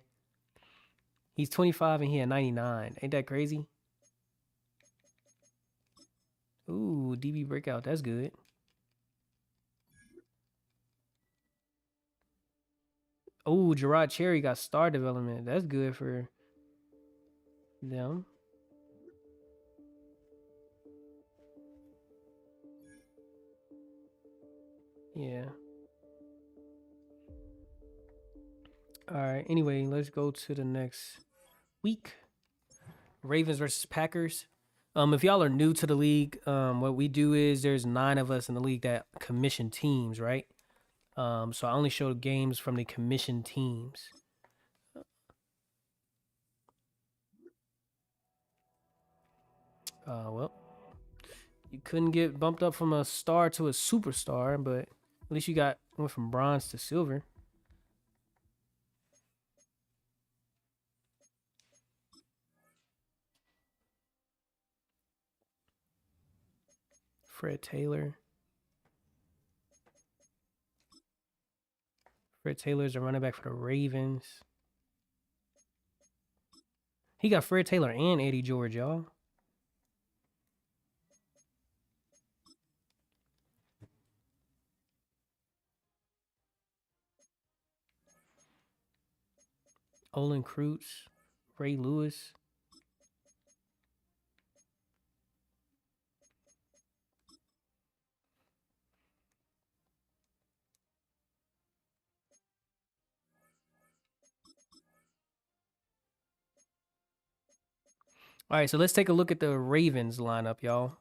He's 25 and he had 99. Ain't that crazy? Ooh, DB breakout. That's good. Oh, Gerard Cherry got star development. That's good for them. Yeah. All right. Anyway, let's go to the next week. Ravens versus Packers. If y'all are new to the league, what we do is there's 9 of us in the league that commission teams, right? So I only show games from the commission teams. Well, you couldn't get bumped up from a star to a superstar, but at least you went from bronze to silver. Fred Taylor. Fred Taylor's a running back for the Ravens. He got Fred Taylor and Eddie George, y'all. Olin Kreutz, Ray Lewis. All right, so let's take a look at the Ravens lineup, y'all.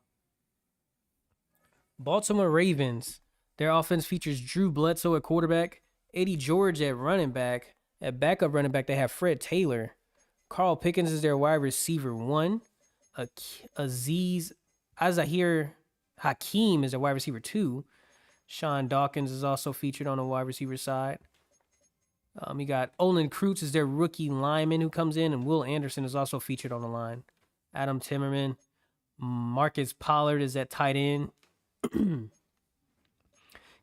Baltimore Ravens. Their offense features Drew Bledsoe at quarterback, Eddie George at running back. At backup running back, they have Fred Taylor. Carl Pickens is their wide receiver 1. Azahir Hakeem is their wide receiver 2. Sean Dawkins is also featured on the wide receiver side. You got Olin Kreutz is their rookie lineman who comes in, and Will Anderson is also featured on the line. Adam Timmerman. Marcus Pollard is at tight end.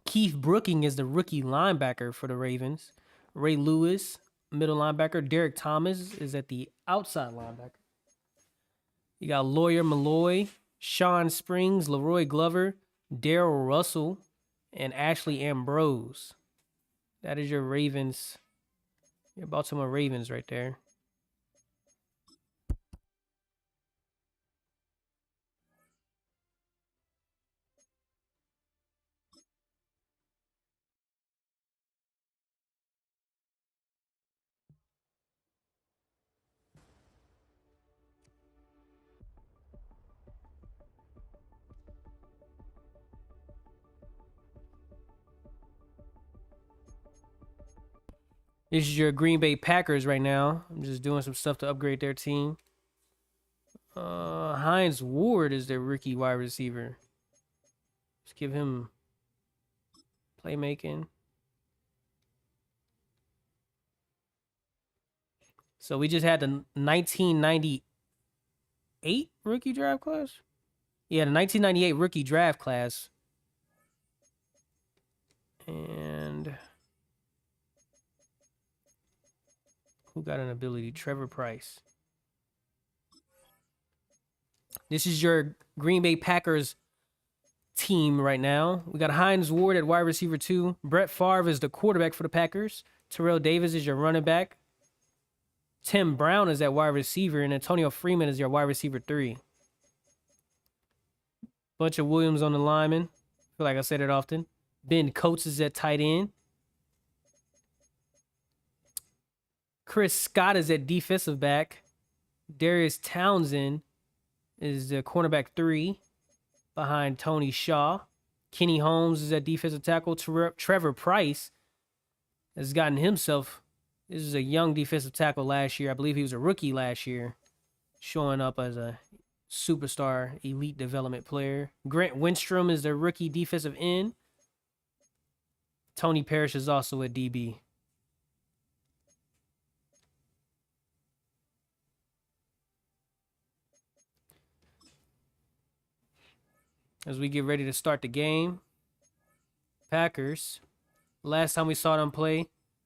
Keith Brooking is the rookie linebacker for the Ravens. Ray Lewis, middle linebacker. Derek Thomas is at the outside linebacker. You got Lawyer Malloy, Sean Springs, Leroy Glover, Darrell Russell, and Ashley Ambrose. That is your Ravens, your Baltimore Ravens right there. This is your Green Bay Packers right now. I'm just doing some stuff to upgrade their team. Hines Ward is their rookie wide receiver. Let's give him playmaking. So we just had the 1998 rookie draft class? Yeah, the 1998 rookie draft class. And who got an ability? Trevor Price. This is your Green Bay Packers team right now. We got Hines Ward at wide receiver 2. Brett Favre is the quarterback for the Packers. Terrell Davis is your running back. Tim Brown is at wide receiver, and Antonio Freeman is your wide receiver 3. Bunch of Williams on the lineman. I feel like I said it often. Ben Coates is at tight end. Chris Scott is at defensive back. Darius Townsend is the cornerback 3 behind Tony Shaw. Kenny Holmes is at defensive tackle. Trevor Price has gotten himself. This is a young defensive tackle last year. I believe he was a rookie last year, showing up as a superstar elite development player. Grant Winstrom is the rookie defensive end. Tony Parrish is also at DB. As we get ready to start the game, Packers, last time we saw them play,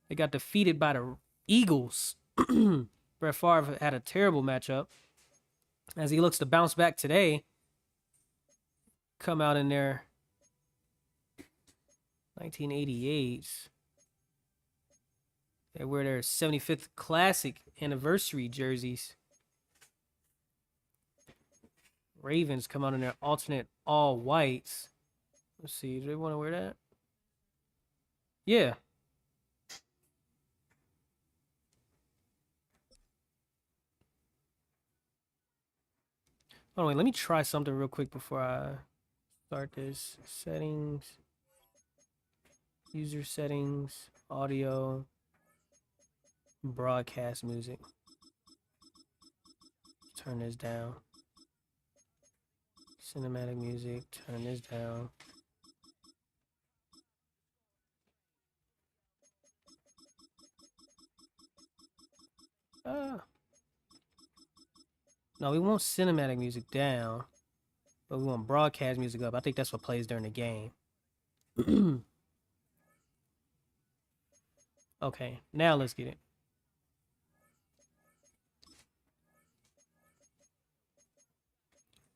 they got defeated by the Eagles. Brett Favre had a terrible matchup. As he looks to bounce back today, come out in their 1988s. They wear their 75th Classic anniversary jerseys. Ravens come out in their alternate all whites. Let's see, do they want to wear that? Yeah. Oh, wait, let me try something real quick before I start this. Settings. User settings. Audio. Broadcast music. Turn this down. Cinematic music. Turn this down. No, we want cinematic music down, but we want broadcast music up. I think that's what plays during the game. Okay, now let's get it.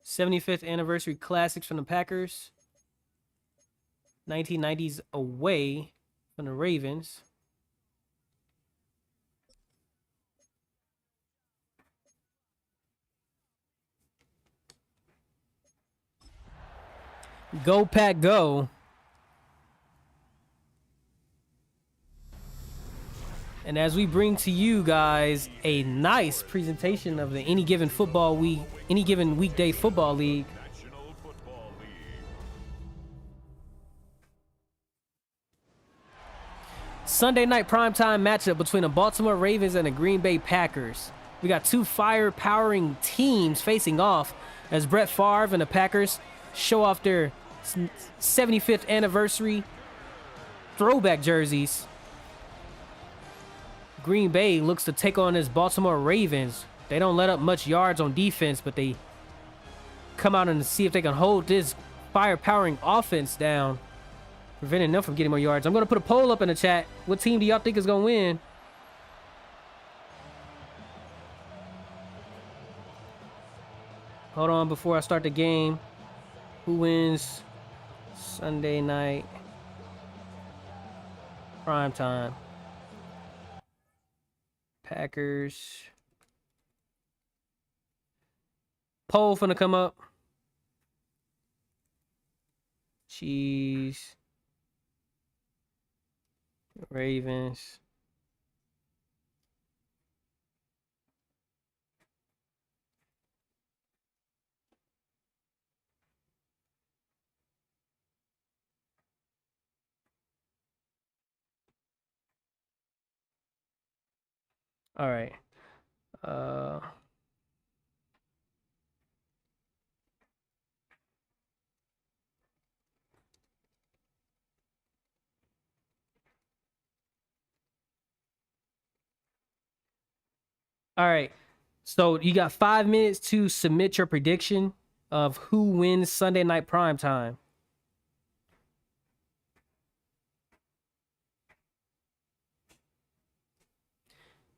'75th anniversary classics from the Packers. 1990s away from the Ravens. Go Pack Go. And And as we bring to you guys a nice presentation of the any given weekday football league. National Football League. Sunday night primetime matchup between the Baltimore Ravens and the Green Bay Packers. We got two fire-powering teams facing off as Brett Favre and the Packers show off their 75th anniversary throwback jerseys. Green Bay looks to take on this Baltimore Ravens. They don't let up much yards on defense, but they come out and see if they can hold this fire-powering offense down, preventing them from getting more yards. I'm going to put a poll up in the chat. What team do y'all think is going to win? Hold on before I start the game. Who wins Sunday night prime time? Packers. Poll finna come up. Chiefs. Ravens. All right. All right. So you got 5 minutes to submit your prediction of who wins Sunday night prime time.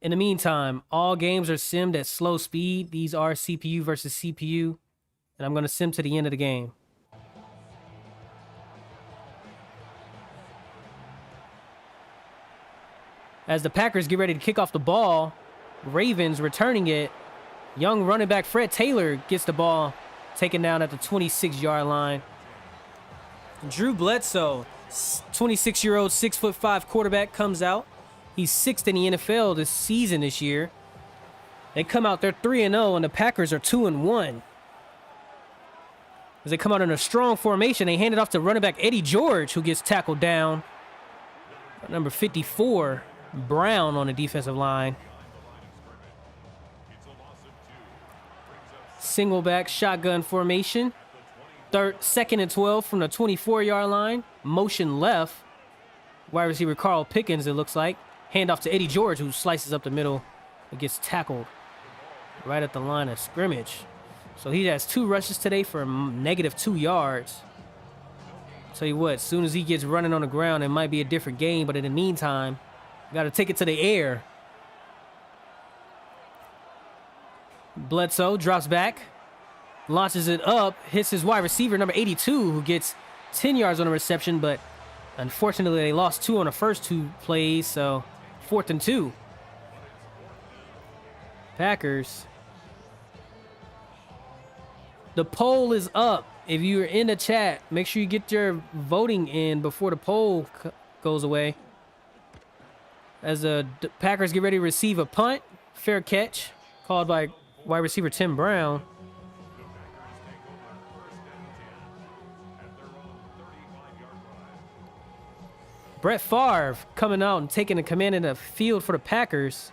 In the meantime, all games are simmed at slow speed. These are CPU versus CPU, and I'm going to sim to the end of the game. As the Packers get ready to kick off the ball, Ravens returning it. Young running back Fred Taylor gets the ball taken down at the 26-yard line. Drew Bledsoe, 26-year-old, 6'5" quarterback, comes out. He's 6th in the NFL this season this year. They come out, they're 3-0, and the Packers are 2-1. As they come out in a strong formation, they hand it off to running back Eddie George, who gets tackled down. Number 54, Brown on the defensive line. Single back shotgun formation. Second and 12 from the 24-yard line. Motion left. Wide receiver Carl Pickens, it looks like. Hand off to Eddie George, who slices up the middle and gets tackled right at the line of scrimmage. So he has 2 rushes today for -2 yards. Tell you what, as soon as he gets running on the ground, it might be a different game. But in the meantime, got to take it to the air. Bledsoe drops back, launches it up, hits his wide receiver, number 82, who gets 10 yards on the reception. But unfortunately, they lost 2 on the first 2 plays, so 4th and 2. Packers. The poll is up. If you're in the chat, make sure you get your voting in before the poll goes away. As the Packers get ready to receive a punt, fair catch, called by wide receiver Tim Brown. Brett Favre coming out and taking the command in the field for the Packers.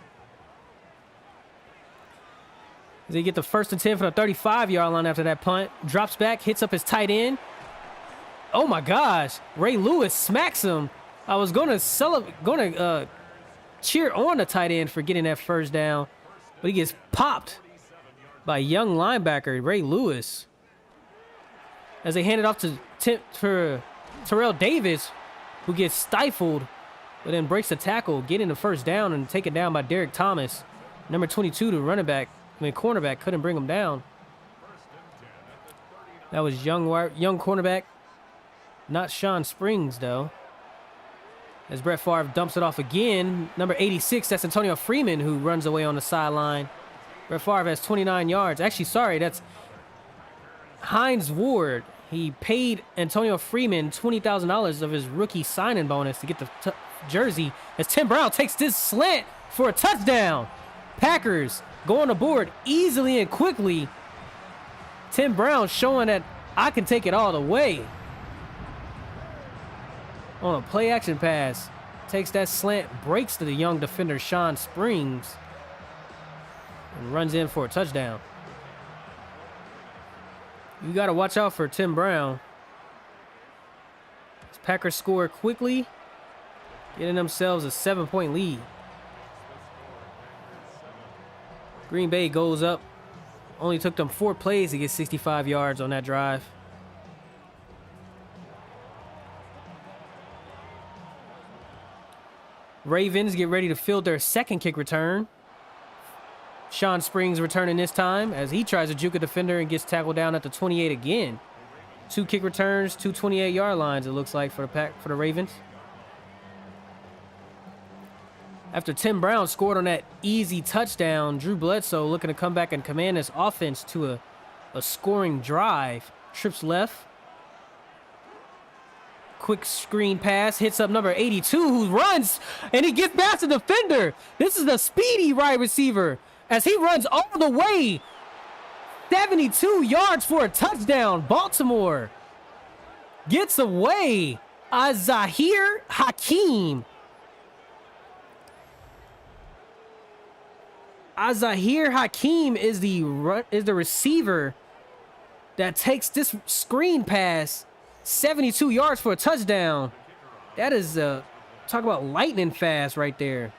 As they get the 1st and 10 from the 35-yard line after that punt. Drops back, hits up his tight end. Oh my gosh, Ray Lewis smacks him. I was gonna cheer on the tight end for getting that first down, but he gets popped by young linebacker Ray Lewis. As they hand it off to Terrell Davis, who gets stifled, but then breaks the tackle, getting the first down and taken down by Derek Thomas. Number 22, the cornerback, couldn't bring him down. That was young cornerback, not Sean Springs, though. As Brett Favre dumps it off again, number 86, that's Antonio Freeman, who runs away on the sideline. Brett Favre has 29 yards. Actually, sorry, that's Hines Ward. He paid Antonio Freeman $20,000 of his rookie signing bonus to get the jersey as Tim Brown takes this slant for a touchdown. Packers go on the board easily and quickly. Tim Brown showing that I can take it all the way. On a play action pass. Takes that slant, breaks to the young defender Sean Springs, and runs in for a touchdown. You got to watch out for Tim Brown. As Packers score quickly, getting themselves a 7-point lead. Green Bay goes up. Only took them 4 plays to get 65 yards on that drive. Ravens get ready to field their second kick return. Sean Springs returning this time as he tries to juke a defender and gets tackled down at the 28 again. 2 kick returns, 2 28-yard lines, it looks like, for the Ravens. After Tim Brown scored on that easy touchdown, Drew Bledsoe looking to come back and command this offense to a scoring drive. Trips left. Quick screen pass, hits up number 82, who runs, and he gets past the defender. This is a speedy wide receiver as he runs all the way. 72 yards for a touchdown. Baltimore gets away. Azahir Hakeem. Azahir Hakeem is the receiver that takes this screen pass 72 yards for a touchdown. That is talk about lightning fast right there.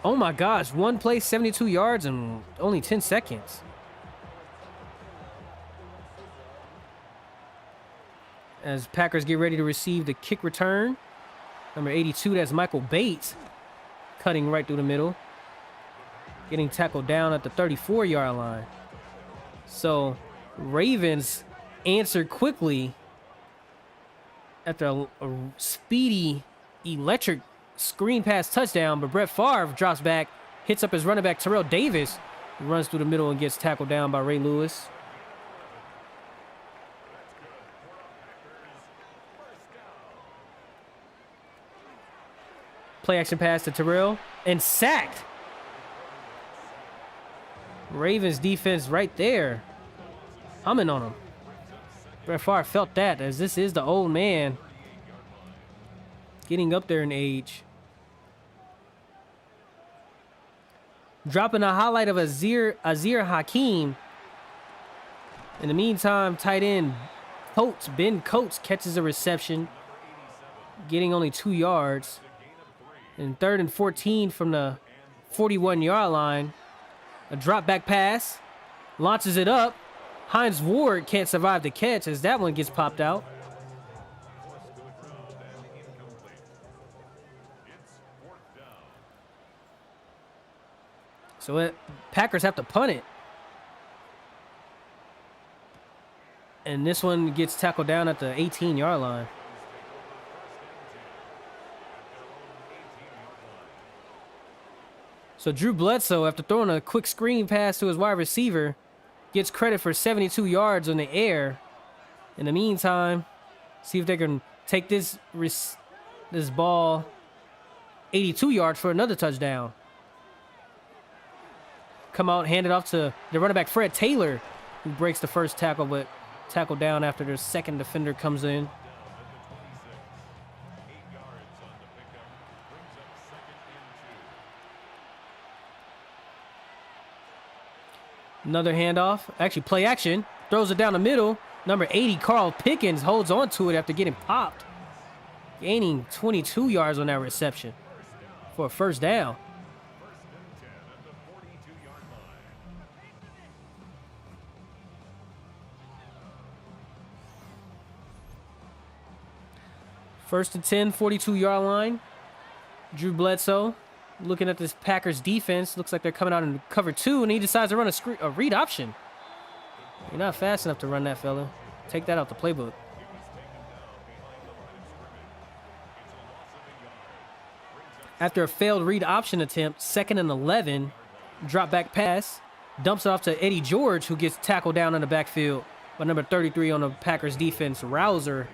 Oh my gosh, 1 play, 72 yards in only 10 seconds. As Packers get ready to receive the kick return. Number 82, that's Michael Bates, cutting right through the middle. Getting tackled down at the 34-yard line. So, Ravens answered quickly after a speedy, electric screen pass touchdown, but Brett Favre drops back, hits up his running back Terrell Davis, who runs through the middle and gets tackled down by Ray Lewis. Play action pass to Terrell and sacked. Ravens defense right there, humming on him. Brett Favre felt that, as this is the old man getting up there in age. Dropping a highlight of Azir Hakeem. In the meantime, tight end Ben Coates catches a reception, getting only 2 yards. And 3rd and 14 from the 41-yard line. A drop back pass, launches it up. Hines Ward can't survive the catch as that one gets popped out. So Packers have to punt it. And this one gets tackled down at the 18-yard line. So Drew Bledsoe, after throwing a quick screen pass to his wide receiver, gets credit for 72 yards in the air. In the meantime, see if they can take this ball 82 yards for another touchdown. Come out, hand it off to the running back Fred Taylor, who breaks the first tackle, but tackled down after their second defender comes in. Another handoff. Actually, play action. Throws it down the middle. Number 80, Carl Pickens, holds on to it after getting popped. Gaining 22 yards on that reception for a first down. First and 10, 42-yard line. Drew Bledsoe looking at this Packers defense. Looks like they're coming out in cover 2, and he decides to run a read option. You're not fast enough to run that, fella. Take that out the playbook. After a failed read option attempt, 2nd and 11, drop back pass, dumps it off to Eddie George, who gets tackled down in the backfield. by number 33 on the Packers defense, Rouser.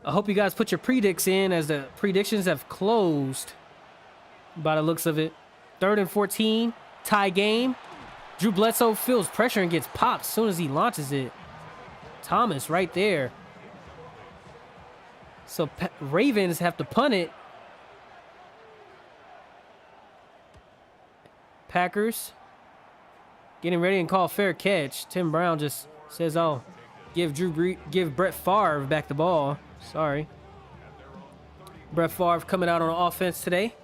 I hope you guys put your predicts in, as the predictions have closed by the looks of it. 3rd and 14, tie game. Drew Bledsoe feels pressure and gets popped as soon as he launches it. Thomas right there. So Ravens have to punt it. Packers getting ready and call fair catch. Tim Brown just says, "I'll give Brett Favre back the ball." Sorry. Brett Favre coming out on offense today.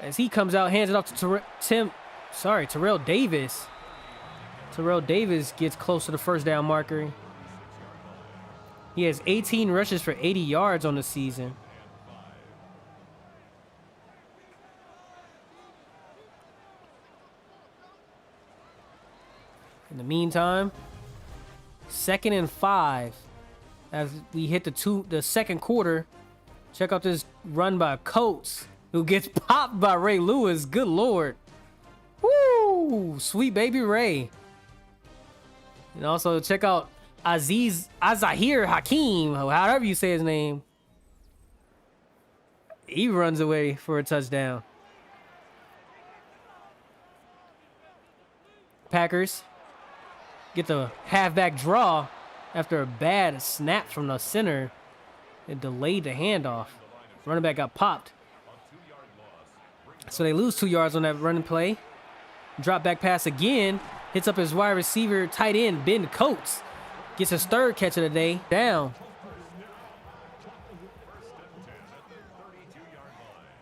As he comes out, hands it off to Terrell Davis. Terrell Davis gets close to the first down marker. He has 18 rushes for 80 yards on the season. In the meantime, 2nd and 5 as we hit the second quarter. Check out this run by Coates, who gets popped by Ray Lewis. Good Lord. Woo! Sweet baby Ray. And also check out Azahir Hakeem, however you say his name. He runs away for a touchdown. Packers get the halfback draw after a bad snap from the center. It delayed the handoff. Running back got popped. So they lose 2 yards on that running play. Drop back pass again. Hits up his wide receiver, tight end, Ben Coates. Gets his 3rd catch of the day. Down.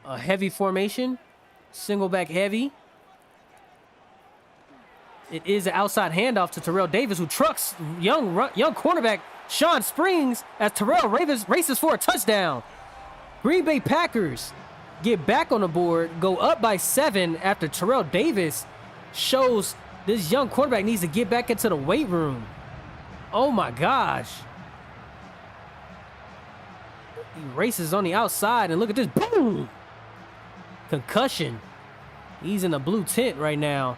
A heavy formation. Single back heavy. It is an outside handoff to Terrell Davis, who trucks young cornerback Sean Springs as Terrell races for a touchdown. Green Bay Packers get back on the board, go up by 7 after Terrell Davis shows this young quarterback needs to get back into the weight room. Oh my gosh. He races on the outside, and look at this. Boom! Concussion. He's in the blue tent right now.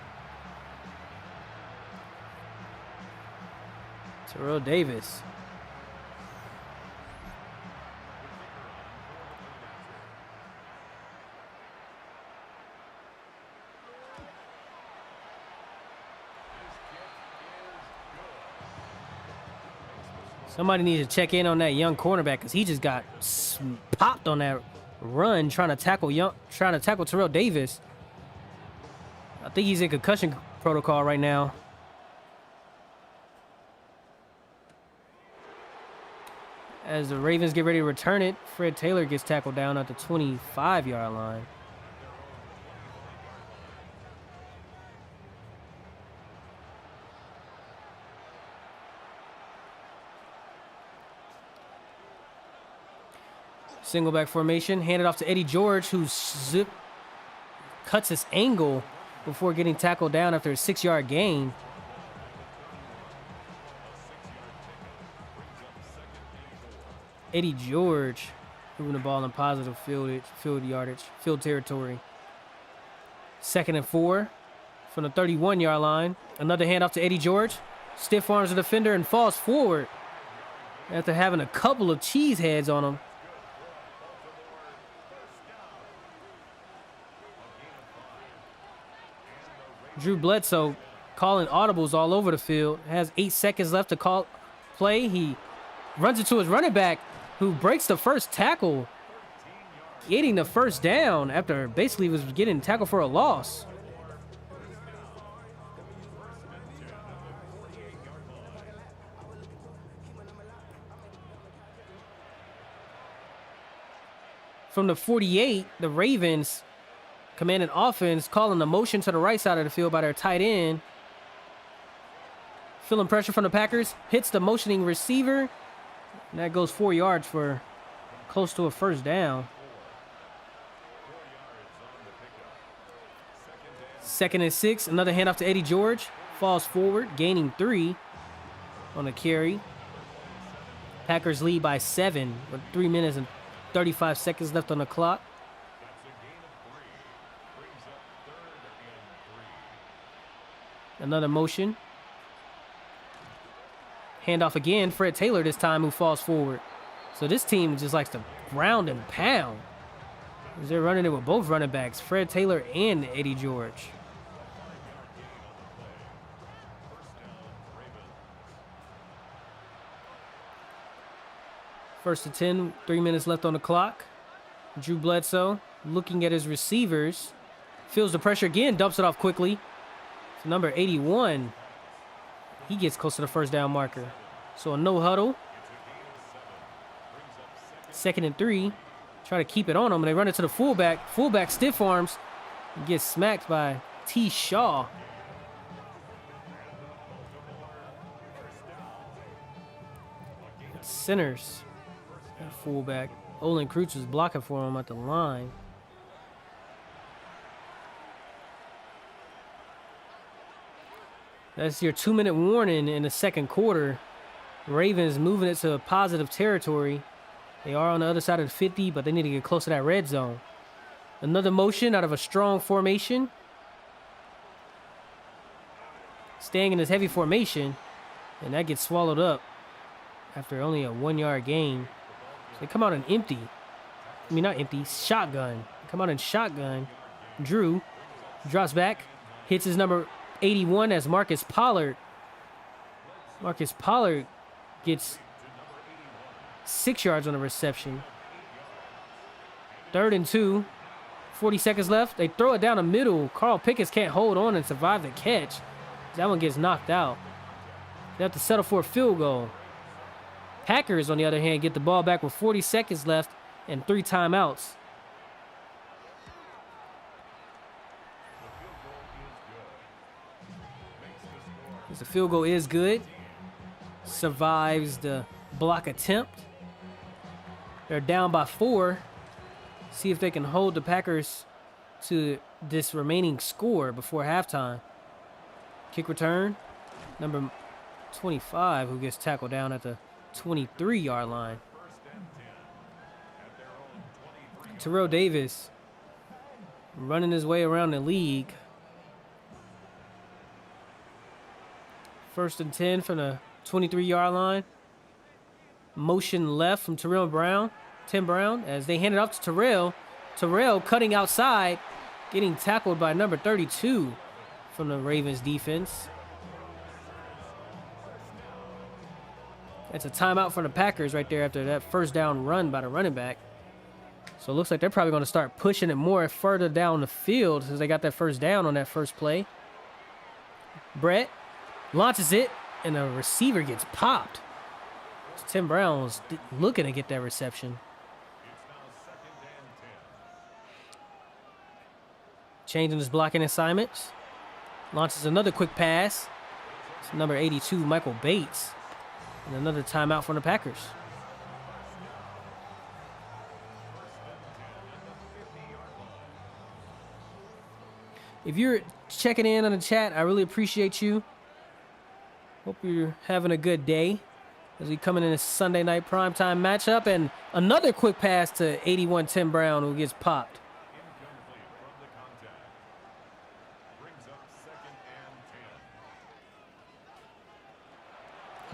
Terrell Davis. Somebody needs to check in on that young cornerback, because he just got popped on that run trying to tackle Terrell Davis. I think he's in concussion protocol right now. As the Ravens get ready to return it, Fred Taylor gets tackled down at the 25-yard line. Single back formation, handed off to Eddie George, who cuts his angle before getting tackled down after a 6-yard gain. Eddie George moving the ball in positive field yardage, field territory. 2nd and 4 from the 31-yard line. Another handoff to Eddie George. Stiff arms the defender and falls forward after having a couple of cheese heads on him. Drew Bledsoe calling audibles all over the field. Has 8 seconds left to call play. He runs into his running back, who breaks the first tackle, getting the first down after basically was getting tackled for a loss. From the 48, the Ravens commanded offense, calling the motion to the right side of the field by their tight end. Feeling pressure from the Packers, hits the motioning receiver, and that goes 4 yards for close to a first down. 2nd and 6, another handoff to Eddie George, falls forward, gaining 3. on a carry. Packers lead by 7 with 3 minutes and 35 seconds left on the clock. That's a gain of 3. Brings up 3rd and 3. Another motion. Handoff again. Fred Taylor this time, who falls forward. So this team just likes to ground and pound. They're running it with both running backs, Fred Taylor and Eddie George. First and 10, 3 minutes left on the clock. Drew Bledsoe looking at his receivers. Feels the pressure again, dumps it off quickly. So number 81, he gets close to the first down marker. So a no huddle. 2nd and 3. Try to keep it on him, and they run it to the fullback. Fullback stiff arms. Gets smacked by T. Shaw. Centers. That fullback. Olin Kreutz was blocking for him at the line. That's your 2-minute warning in the second quarter. Ravens moving it to positive territory. They are on the other side of the 50, but they need to get close to that red zone. Another motion out of a strong formation. Staying in this heavy formation, and that gets swallowed up after only a 1-yard gain. So they come out in empty. I mean, not empty, shotgun. Come out in shotgun. Drew drops back, hits his number 81 as Marcus Pollard. Marcus Pollard gets 6 yards on the reception. 3rd and 2. 40 seconds left. They throw it down the middle. Carl Pickens can't hold on and survive the catch. That one gets knocked out. They have to settle for a field goal. Packers, on the other hand, get the ball back with 40 seconds left and 3 timeouts. The field goal is good. Survives the block attempt. They're down by 4. See if they can hold the Packers to this remaining score before halftime. Kick return. Number 25, who gets tackled down at the 23-yard line. Terrell Davis running his way around the league. 1st and 10 from the 23-yard line. Motion left from Tim Brown, as they hand it off to Terrell. Terrell cutting outside, getting tackled by number 32 from the Ravens defense. That's a timeout for the Packers right there after that first down run by the running back. So it looks like they're probably going to start pushing it more further down the field since they got that first down on that first play. Brett launches it, and the receiver gets popped. So Tim Brown was looking to get that reception. Changing his blocking assignments. Launches another quick pass. It's number 82, Michael Bates. And another timeout from the Packers. If you're checking in on the chat, I really appreciate you. Hope you're having a good day as we come in this Sunday night primetime matchup. And another quick pass to 81 Tim Brown, who gets popped.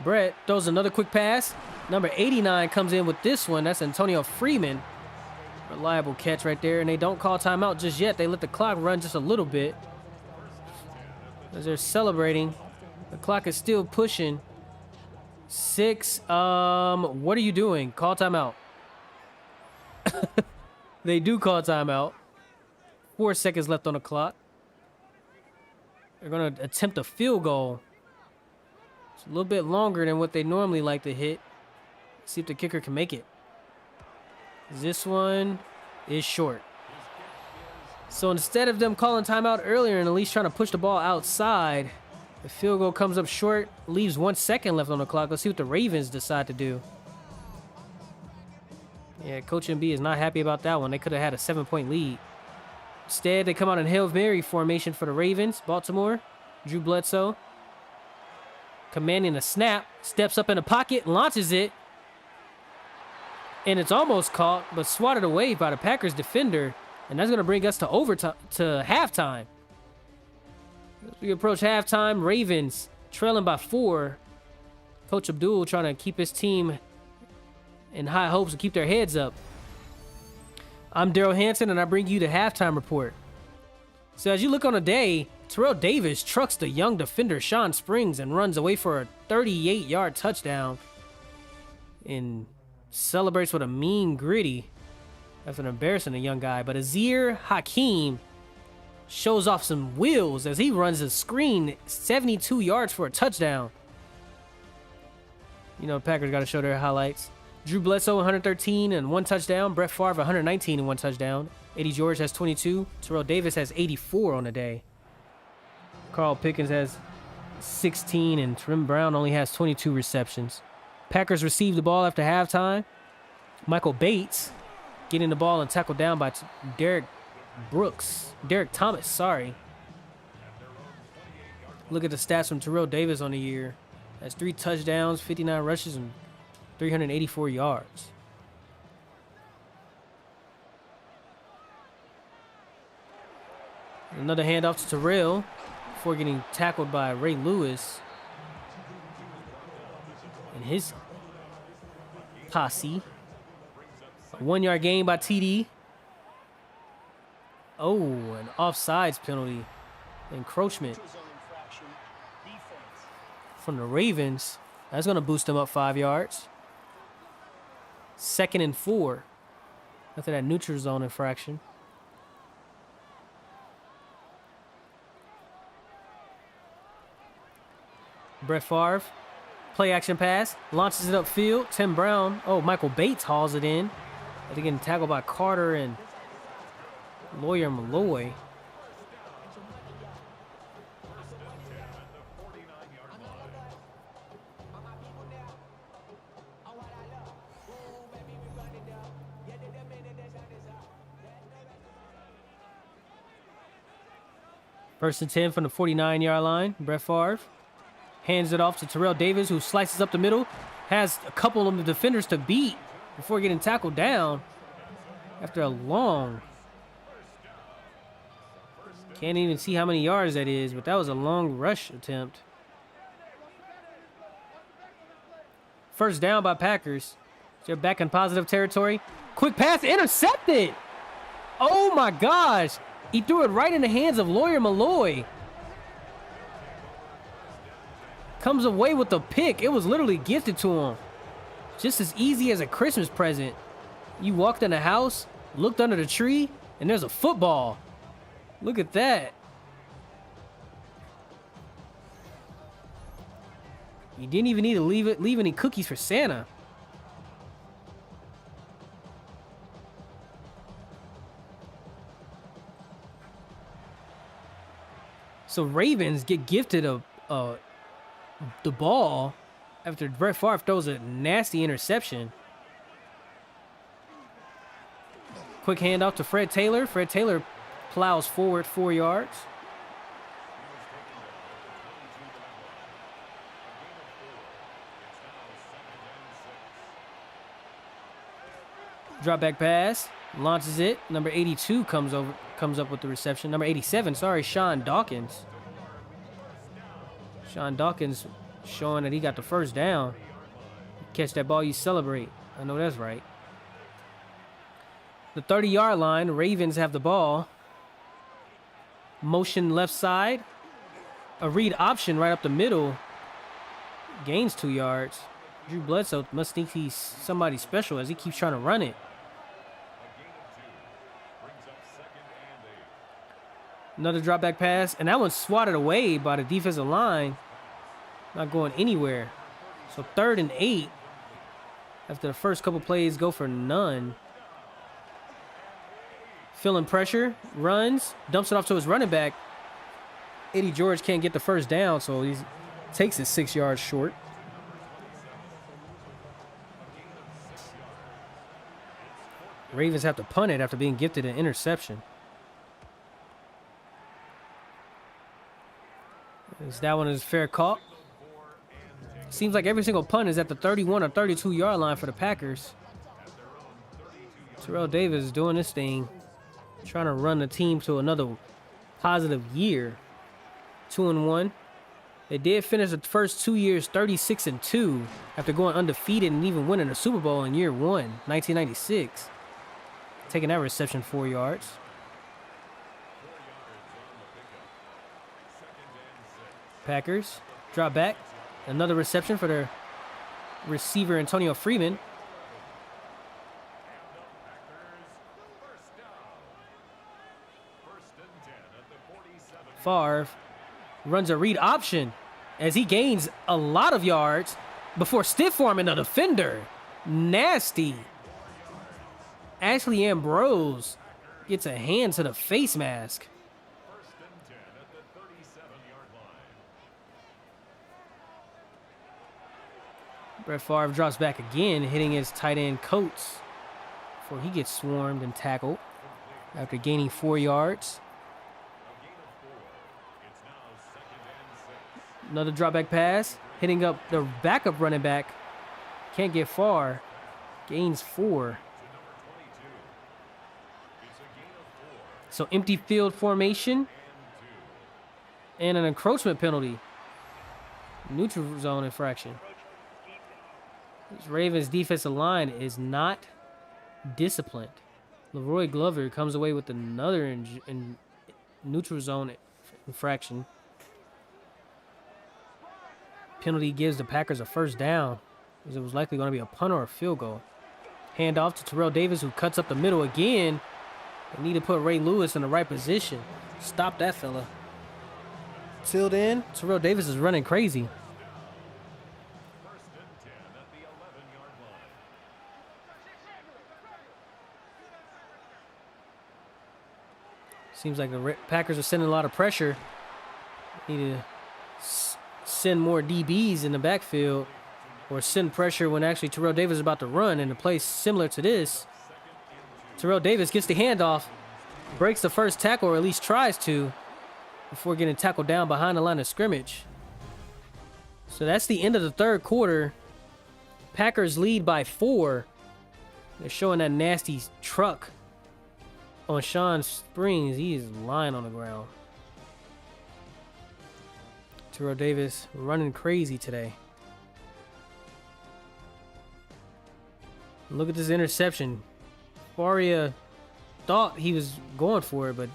Brett throws another quick pass. Number 89 comes in with this one. That's Antonio Freeman. Reliable catch right there. And they don't call timeout just yet. They let the clock run just a little bit. As they're celebrating. The clock is still pushing. 6. What are you doing? Call timeout. They do call timeout. 4 seconds left on the clock. They're going to attempt a field goal. It's a little bit longer than what they normally like to hit. See if the kicker can make it. This one is short. So instead of them calling timeout earlier and at least trying to push the ball outside, the field goal comes up short, leaves 1 second left on the clock. Let's see what the Ravens decide to do. Yeah, Coach MB is not happy about that one. They could have had a 7-point lead. Instead, they come out in Hail Mary formation for the Ravens. Baltimore, Drew Bledsoe commanding the snap, steps up in the pocket, launches it, and it's almost caught, but swatted away by the Packers defender, and that's going to bring us to overtime, to halftime. As we approach halftime, Ravens trailing by 4. Coach Abdul trying to keep his team in high hopes and keep their heads up. I'm Daryl Hanson, and I bring you the halftime report. So as you look on the day, Terrell Davis trucks the young defender Sean Springs and runs away for a 38-yard touchdown and celebrates with a mean gritty after embarrassing the young guy. But Azir Hakeem shows off some wheels as he runs a screen 72 yards for a touchdown. You know, Packers got to show their highlights. Drew Bledsoe, 113 and 1 touchdown. Brett Favre, 119 and 1 touchdown. Eddie George has 22. Terrell Davis has 84 on the day. Carl Pickens has 16, and Trim Brown only has 22 receptions. Packers receive the ball after halftime. Michael Bates getting the ball and tackled down by Derek Thomas, sorry. Look at the stats from Terrell Davis on the year. That's 3 touchdowns, 59 rushes, and 384 yards. Another handoff to Terrell before getting tackled by Ray Lewis and his posse. A 1-yard gain by TD. Oh, an offsides penalty. Encroachment from the Ravens. That's going to boost them up 5 yards. 2nd and 4 after that neutral zone infraction. Brett Favre, play action pass, launches it upfield. Tim Brown, Michael Bates hauls it in. They're getting tackled by Carter and Lawyer Malloy. First and 10 from the 49-yard line. Brett Favre hands it off to Terrell Davis, who slices up the middle. Has a couple of the defenders to beat before getting tackled down after a long. Can't even see how many yards that is, but that was a long rush attempt. First down by Packers. They're back in positive territory. Quick pass, intercepted. Oh my gosh. He threw it right in the hands of Lawyer Malloy. Comes away with the pick. It was literally gifted to him. Just as easy as a Christmas present. You walked in the house, looked under the tree, and there's a football. Look at that. You didn't even need to leave any cookies for Santa. So Ravens get gifted the ball after Brett Favre throws a nasty interception. Quick handoff to Fred Taylor. Fred Taylor plows forward 4 yards. Drop back pass, launches it. Number 82 comes up with the reception. Number 87, Sean Dawkins. Sean Dawkins showing that he got the first down. Catch that ball, you celebrate. I know that's right. The 30-yard line, Ravens have the ball. Motion left side. A read option right up the middle. Gains 2 yards. Drew Bledsoe must think he's somebody special as he keeps trying to run it. Another drop back pass, and that one's swatted away by the defensive line. Not going anywhere. So 3rd and 8. After the first couple plays go for none. Feeling pressure, runs, dumps it off to his running back. Eddie George can't get the first down, so he takes it 6 yards short. Ravens have to punt it after being gifted an interception. That one is fair caught. Seems like every single punt is at the 31 or 32 yard line for the Packers. Terrell Davis is doing this thing, trying to run the team to another positive year. 2-1. They did finish the first 2 years 36-2 after going undefeated and even winning a Super Bowl in year 1, 1996. Taking that reception 4 yards. Packers drop back. Another reception for their receiver Antonio Freeman. Favre runs a read option as he gains a lot of yards before stiff arming the defender. Nasty. Ashley Ambrose gets a hand to the face mask. Brett Favre drops back again, hitting his tight end Coates before he gets swarmed and tackled after gaining 4 yards. Another drop back pass, hitting up the backup running back. Can't get far. Gains 4. So empty field formation and an encroachment penalty. Neutral zone infraction. This Ravens defensive line is not disciplined. Leroy Glover comes away with another neutral zone infraction. Penalty gives the Packers a first down, as it was likely going to be a punt or a field goal. Handoff to Terrell Davis, who cuts up the middle again. They need to put Ray Lewis in the right position. Stop that fella. Till then, Terrell Davis is running crazy. Seems like the Packers are sending a lot of pressure. Need to send more DBs in the backfield or send pressure when actually Terrell Davis is about to run in a place similar to this. Terrell Davis gets the handoff, breaks the first tackle, or at least tries to, before getting tackled down behind the line of scrimmage. So that's the end of the third quarter. Packers lead by 4. They're showing that nasty truck on Sean Springs. He is lying on the ground. Terrell Davis running crazy today. Look at this interception. Faria thought he was going for it, but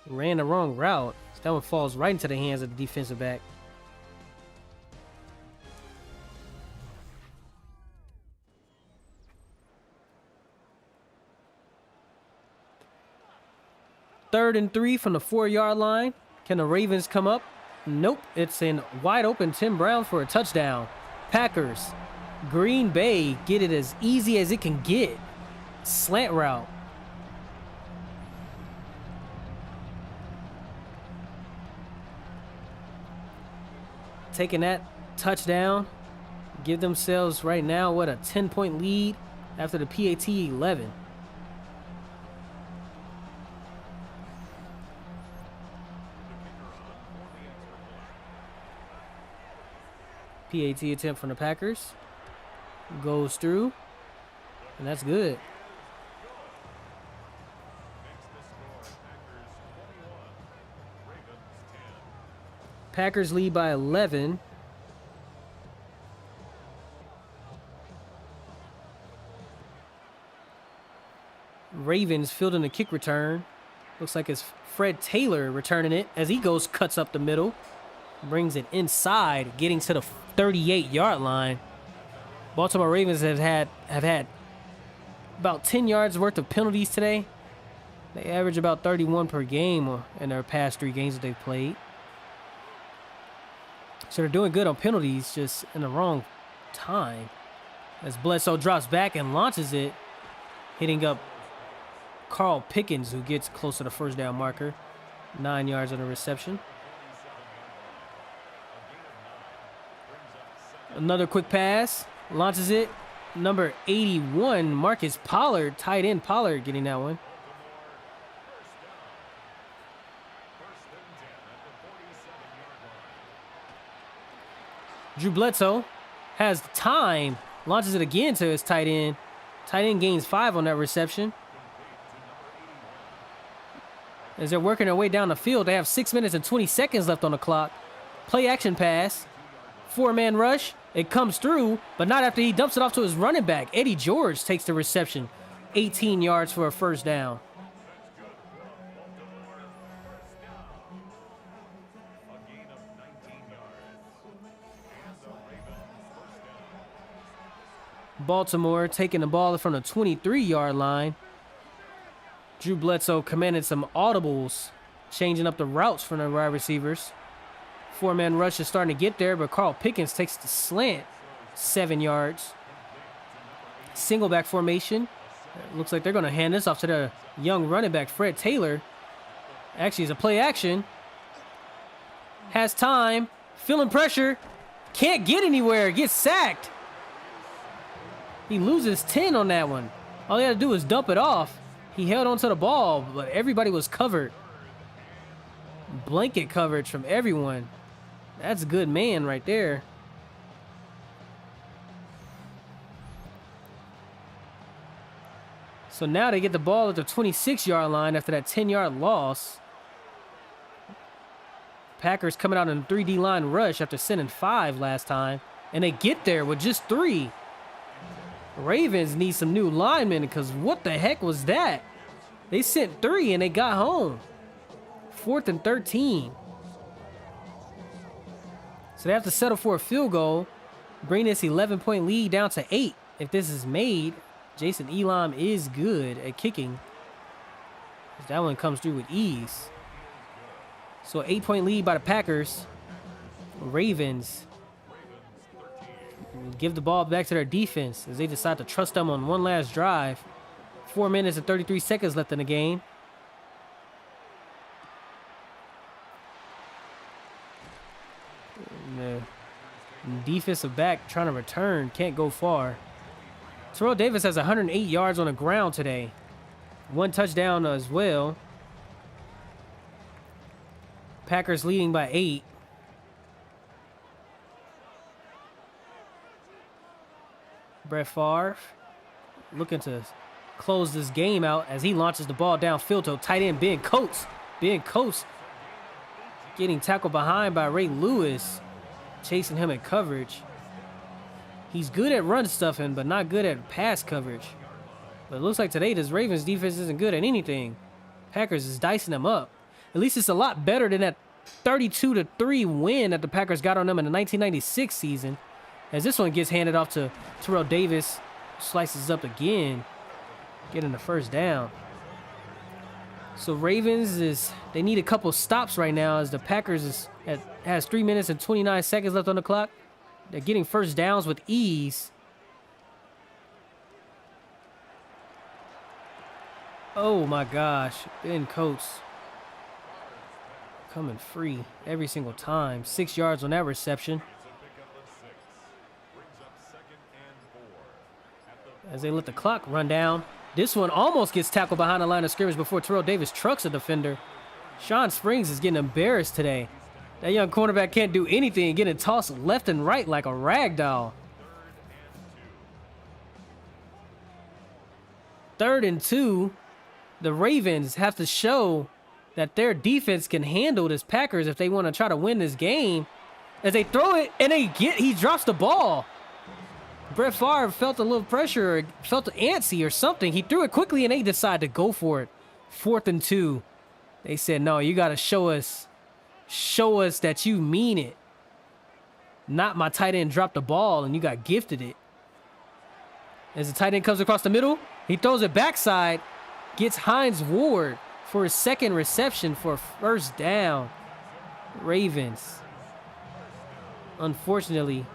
ran the wrong route. So that one falls right into the hands of the defensive back. Third and 3 from the 4-yard line. Can the Ravens come up? Nope. It's in wide open Tim Brown for a touchdown. Packers. Green Bay get it as easy as it can get. Slant route. Taking that touchdown. Give themselves right now, what, a 10-point lead after the PAT 11. PAT attempt from the Packers. Goes through. And that's good. Packers lead by 11. Ravens fielding the kick return. Looks like it's Fred Taylor returning it as he cuts up the middle. Brings it inside, getting to the 38-yard line. Baltimore Ravens have had about 10 yards worth of penalties today. They average about 31 per game in their past 3 games that they've played. So they're doing good on penalties, just in the wrong time. As Bledsoe drops back and launches it, hitting up Carl Pickens, who gets close to the first down marker. 9 yards on the reception. Another quick pass. Launches it. Number 81, Marcus Pollard. Tight end Pollard getting that one. Drew Bledsoe has time, launches it again to his tight end. Tight end gains 5 on that reception. As they're working their way down the field, they have 6 minutes and 20 seconds left on the clock. Play action pass. 4-man rush. It comes through, but not after he dumps it off to his running back. Eddie George takes the reception. 18 yards for a first down. A gain of 19 yards. And the Ravens first down. Baltimore taking the ball from the 23-yard line. Drew Bledsoe commanded some audibles, changing up the routes from the wide receivers. 4-man rush is starting to get there, but Carl Pickens takes the slant, 7 yards. Single back formation. Looks like they're going to hand this off to the young running back, Fred Taylor. Actually, it's a play action. Has time, feeling pressure, can't get anywhere, gets sacked. He loses 10 on that one. All he had to do was dump it off. He held onto the ball, but everybody was covered. Blanket coverage from everyone. That's a good man right there. So now they get the ball at the 26-yard line after that 10-yard loss. Packers coming out in a 3D line rush after sending 5 last time. And they get there with just 3. Ravens need some new linemen because what the heck was that? They sent 3 and they got home. 4th and 13. So they have to settle for a field goal. Bring this 11-point lead down to 8. If this is made, Jason Elam is good at kicking. That one comes through with ease. So an 8-point lead by the Packers. Ravens give the ball back to their defense as they decide to trust them on one last drive. 4 minutes and 33 seconds left in the game. And the defensive back trying to return, can't go far. Terrell Davis has 108 yards on the ground today. 1 touchdown as well. Packers leading by 8. Brett Favre looking to close this game out as he launches the ball downfield to tight end Ben Coates. Ben Coates getting tackled behind by Ray Lewis, chasing him in coverage. He's good at run stuffing, but not good at pass coverage. But it looks like today this Ravens defense isn't good at anything. Packers is dicing them up. At least it's a lot better than that 32-3 win that the Packers got on them in the 1996 season. As this one gets handed off to Terrell Davis, slices up again, getting the first down. So Ravens they need a couple stops right now as the Packers has 3 minutes and 29 seconds left on the clock. They're getting first downs with ease. Oh my gosh, Ben Coates coming free every single time. 6 yards on that reception. As they let the clock run down. This one almost gets tackled behind the line of scrimmage before Terrell Davis trucks a defender. Sean Springs is getting embarrassed today. That young cornerback can't do anything, getting tossed left and right like a rag doll. 3rd and 2. The Ravens have to show that their defense can handle this Packers if they want to try to win this game. As they throw it and he drops the ball. Brett Favre felt a little pressure, or felt antsy or something. He threw it quickly and they decided to go for it. 4th and 2. They said, no, you got to show us that you mean it. Not my tight end dropped the ball and you got gifted it. As the tight end comes across the middle, he throws it backside, gets Hines Ward for his 2nd reception for a first down. Ravens, unfortunately,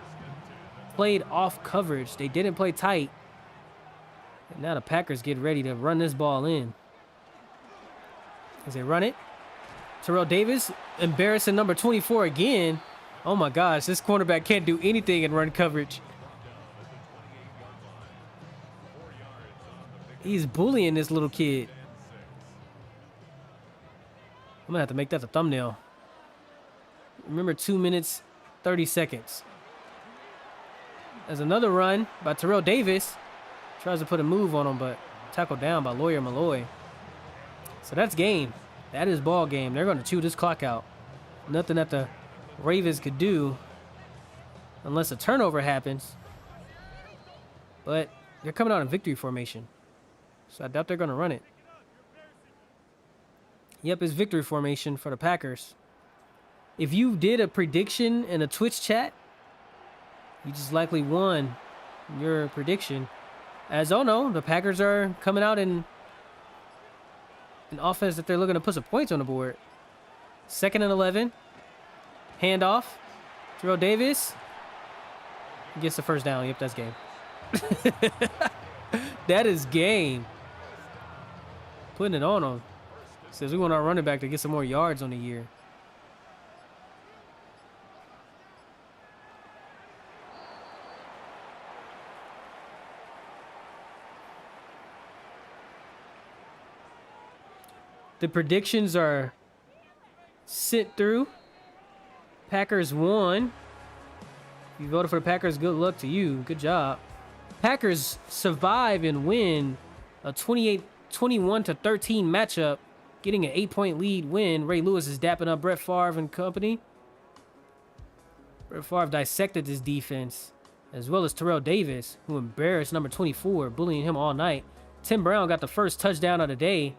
played off coverage. They didn't play tight. And now the Packers get ready to run this ball in. As they run it, Terrell Davis, embarrassing number 24 again. Oh my gosh, this cornerback can't do anything in run coverage. He's bullying this little kid. I'm gonna have to make that the thumbnail. Remember, 2 minutes, 30 seconds. There's another run by Terrell Davis. Tries to put a move on him, but tackled down by Lawyer Malloy. So that's game. That is ball game. They're going to chew this clock out. Nothing that the Ravens could do unless a turnover happens. But they're coming out in victory formation. So I doubt they're going to run it. Yep, it's victory formation for the Packers. If you did a prediction in a Twitch chat, you just likely won your prediction. As oh no, the Packers are coming out in an offense that they're looking to put some points on the board. 2nd and 11. Handoff. Terrell Davis gets the first down. Yep, that's game. That is game. Putting it on them. Says we want our running back to get some more yards on the year. The predictions are sent through. Packers won. If you voted for the Packers, good luck to you. Good job. Packers survive and win a 21-13 matchup, getting an 8-point lead win. Ray Lewis is dapping up Brett Favre and company. Brett Favre dissected this defense, as well as Terrell Davis, who embarrassed number 24, bullying him all night. Tim Brown got the first touchdown of the day,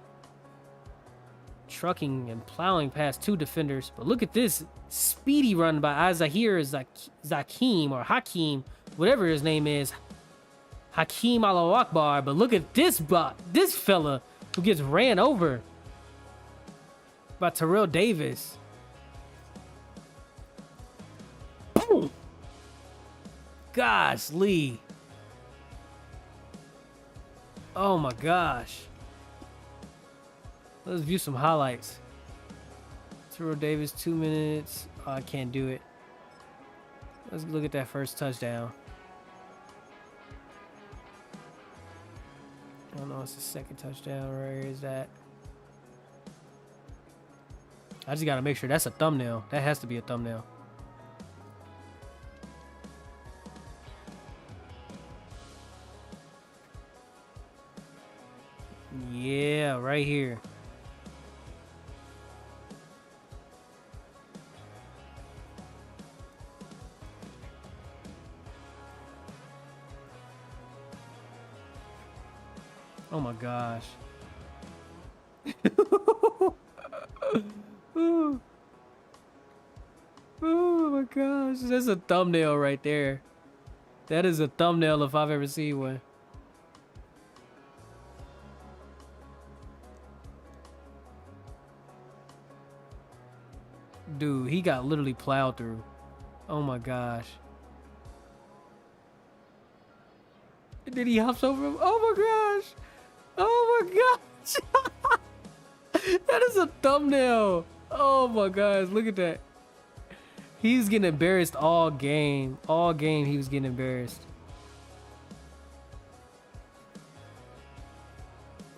trucking and plowing past 2 defenders. But look at this speedy run by Zahir Zakim or Hakeem, whatever his name is. Hakeem Allahu Akbar. But look at this fella who gets ran over by Terrell Davis. Boom! Gosh, Lee. Oh my gosh. Let's view some highlights. Terrell Davis, 2 minutes. Oh, I can't do it. Let's look at that first touchdown. Oh no, it's the second touchdown. Where is that? I just gotta make sure that's a thumbnail. That has to be a thumbnail. Yeah, right here. Oh my gosh. Oh my gosh. That's a thumbnail right there. That is a thumbnail if I've ever seen one. Dude, he got literally plowed through. Oh my gosh. And then he hops over him. Oh my gosh. Oh my gosh. That is a thumbnail. Oh my gosh. Look at that. He's getting embarrassed all game. All game he was getting embarrassed.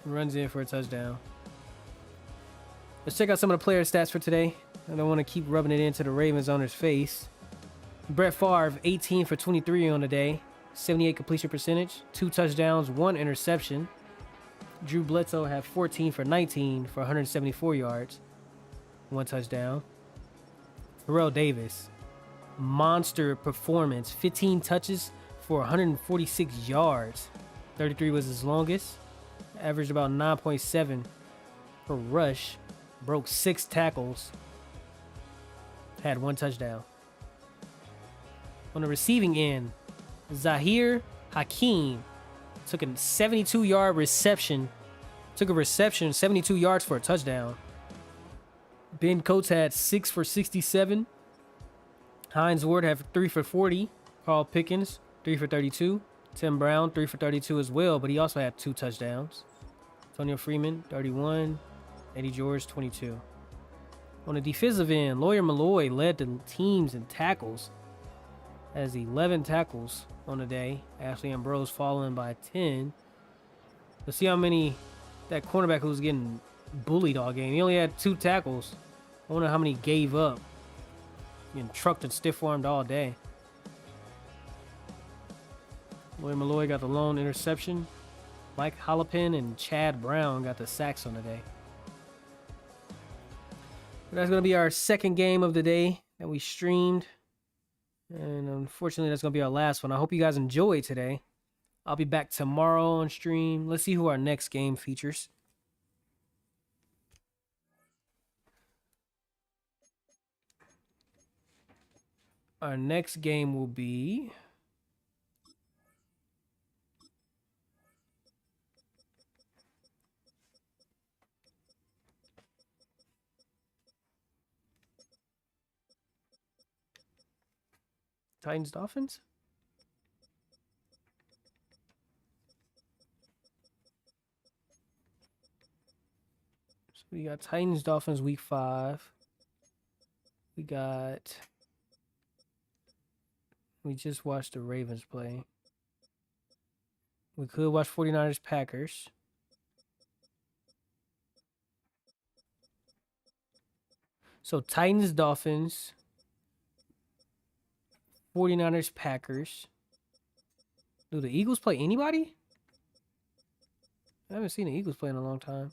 Runs in for a touchdown. Let's check out some of the player stats for today. I don't want to keep rubbing it into the Ravens owner's face. Brett Favre, 18 for 23 on the day. 78 completion percentage. 2 touchdowns, 1 interception. Drew Bledsoe had 14 for 19 for 174 yards. 1 touchdown. Terrell Davis, monster performance. 15 touches for 146 yards. 33 was his longest. Averaged about 9.7 per rush. Broke 6 tackles. Had 1 touchdown. On the receiving end, Zahir Hakeem took a 72-yard reception. Took a reception, 72 yards for a touchdown. Ben Coates had 6 for 67. Hines Ward had 3 for 40. Carl Pickens, 3 for 32. Tim Brown, 3 for 32 as well, but he also had 2 touchdowns. Antonio Freeman, 31. Eddie George, 22. On the defensive end, Lawyer Malloy led the teams in tackles. Has 11 tackles on the day. Ashley Ambrose following by 10. Let's see how many that cornerback who was getting bullied all game. He only had 2 tackles. I wonder how many he gave up. Getting trucked and stiff-armed all day. Lloyd Malloy got the lone interception. Mike Hollopin and Chad Brown got the sacks on the day. But that's going to be our second game of the day that we streamed. And unfortunately, that's going to be our last one. I hope you guys enjoyed today. I'll be back tomorrow on stream. Let's see who our next game features. Our next game will be Titans Dolphins. So we got Titans Dolphins week 5. We just watched the Ravens play. We could watch 49ers Packers. So Titans Dolphins, 49ers Packers. Do the Eagles play anybody? I haven't seen the Eagles play in a long time.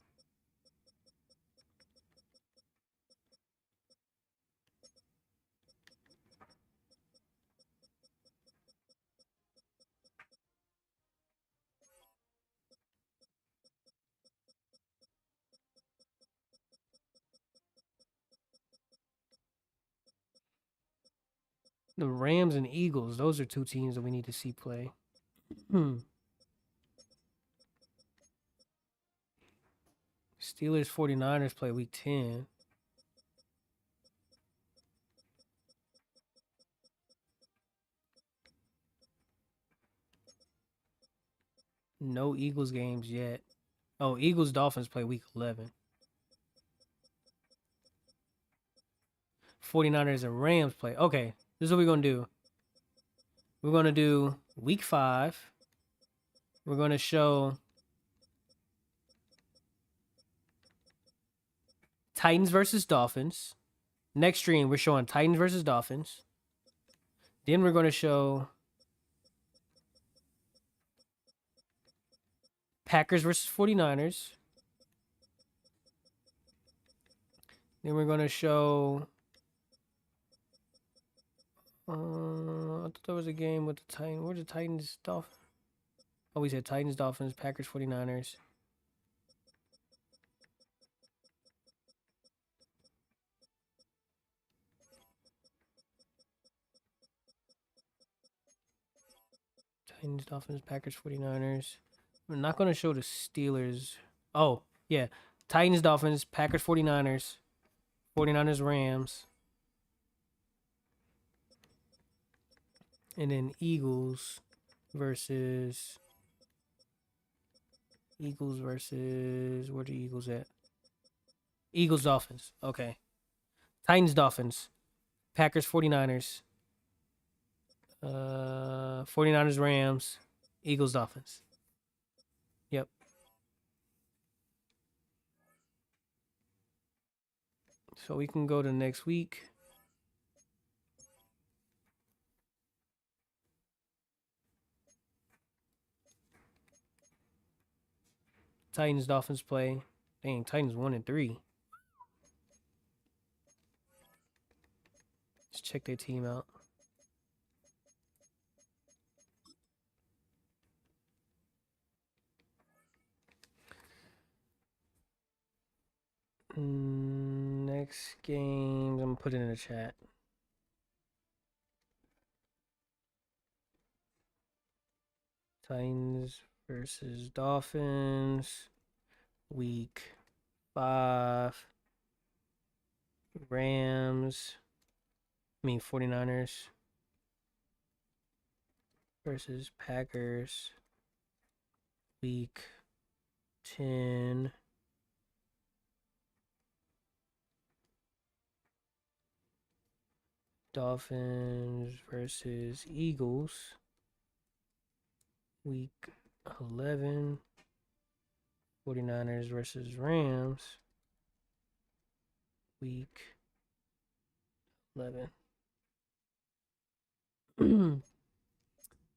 The Rams and Eagles, those are two teams that we need to see play. Steelers 49ers play week 10. No Eagles games yet. Oh, Eagles Dolphins play week 11. 49ers and Rams play. Okay, this is what we're going to do. We're going to do week 5. We're going to show Titans versus Dolphins. Next stream, we're showing Titans versus Dolphins. Then we're going to show Packers versus 49ers. Then we're going to show... I thought there was a game with the Titans. Where's the Titans Dolphins? Oh, we said Titans, Dolphins, Packers, 49ers. Titans, Dolphins, Packers, 49ers. We're not going to show the Steelers. Oh, yeah. Titans, Dolphins, Packers, 49ers. 49ers, Rams. And then Eagles versus... Where the Eagles at? Eagles, Dolphins. Okay. Titans, Dolphins. Packers, 49ers. 49ers, Rams. Eagles, Dolphins. Yep. So we can go to next week. Titans, Dolphins play. Dang, Titans 1-3. Let's check their team out. Next games, I'm gonna put it in the chat. Titans versus Dolphins, week 5. Rams, 49ers versus Packers, week 10. Dolphins versus Eagles, week 11. 49ers versus Rams, week 11.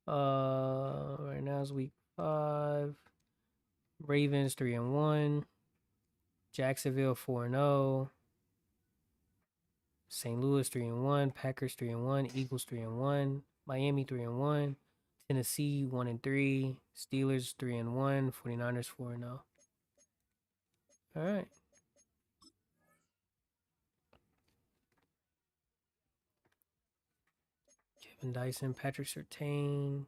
Right now it's week 5. Ravens 3-1. Jacksonville 4-0. St. Louis 3-1. Packers 3-1. Eagles 3-1. Miami 3-1. Tennessee 1-3. Steelers 3-1. 49ers 4-0. All right. Kevin Dyson, Patrick Surtain.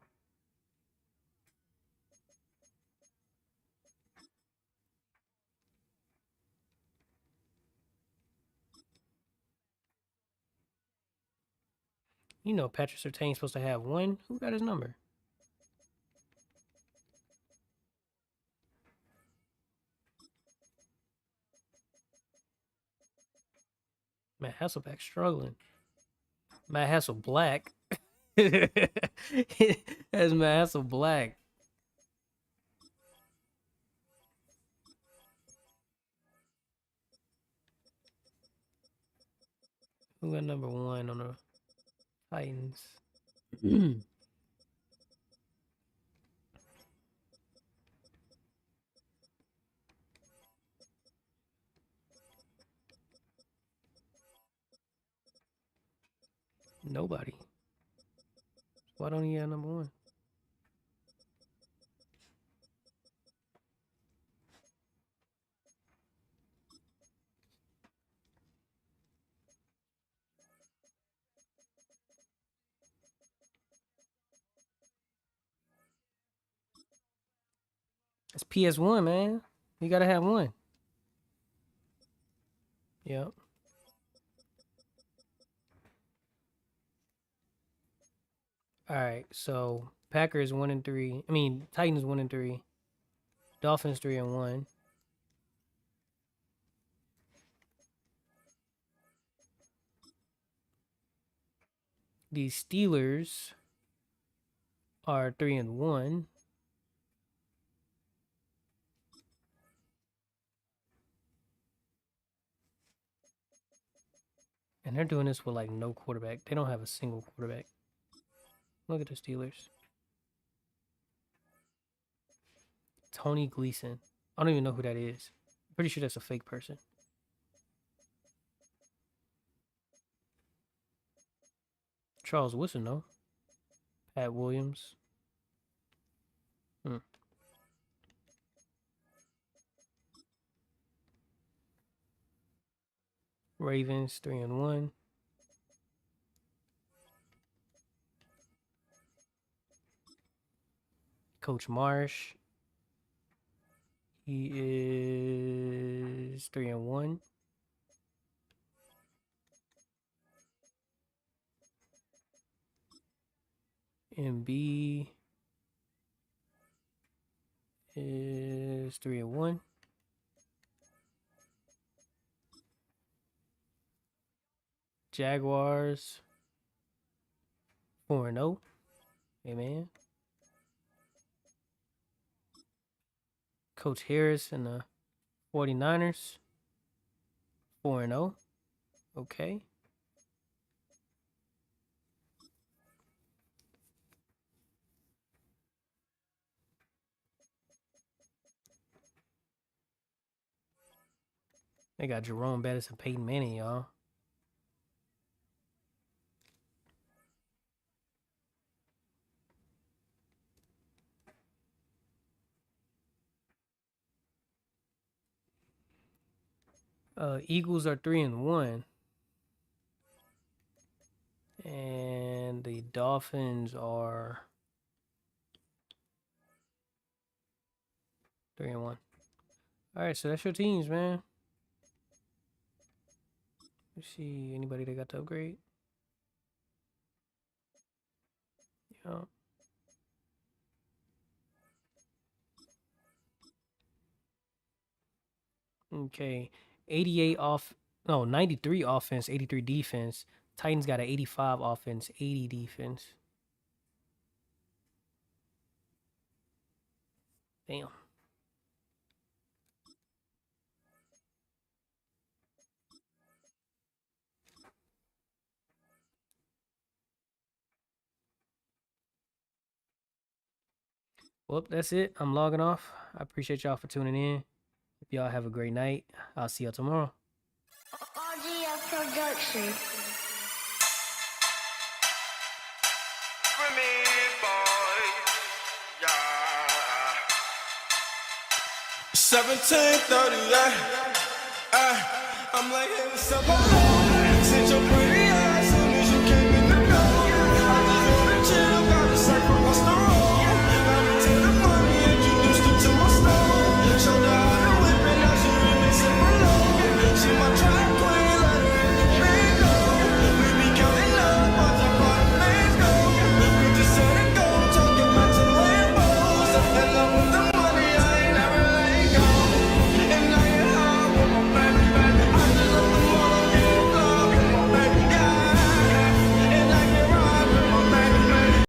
You know Patrick Surtain's supposed to have one. Who got his number? Matt Hasselbeck struggling. Matt Hasselblack. That's Matt Hasselblack. Who got number 1 on the Titans? Nobody. Why don't he have number 1? It's PS1, man. You gotta have one. Yep. All right. So Packers 1-3. I mean Titans 1-3. Dolphins 3-1. The Steelers are 3-1. And they're doing this with like no quarterback. They don't have a single quarterback. Look at the Steelers. Tony Gleason. I don't even know who that is. Pretty sure that's a fake person. Charles Woodson, though. Pat Williams. Hmm. Ravens 3-1. Coach Marsh. He is 3-1. MB is 3-1. Jaguars 4-0. Hey man. Coach Harris and the 49ers 4-0. Okay. They got Jerome Bettis and Peyton Manning, y'all. Eagles are 3-1. And the Dolphins are 3-1. All right, so that's your teams, man. Let's see anybody that got the upgrade. Yeah. Okay. 93 offense, 83 defense. Titans got an 85 offense, 80 defense. Damn. Well, that's it. I'm logging off. I appreciate y'all for tuning in. If y'all have a great night, I'll see y'all tomorrow. RGF Production. For me, boy, yeah. 1738.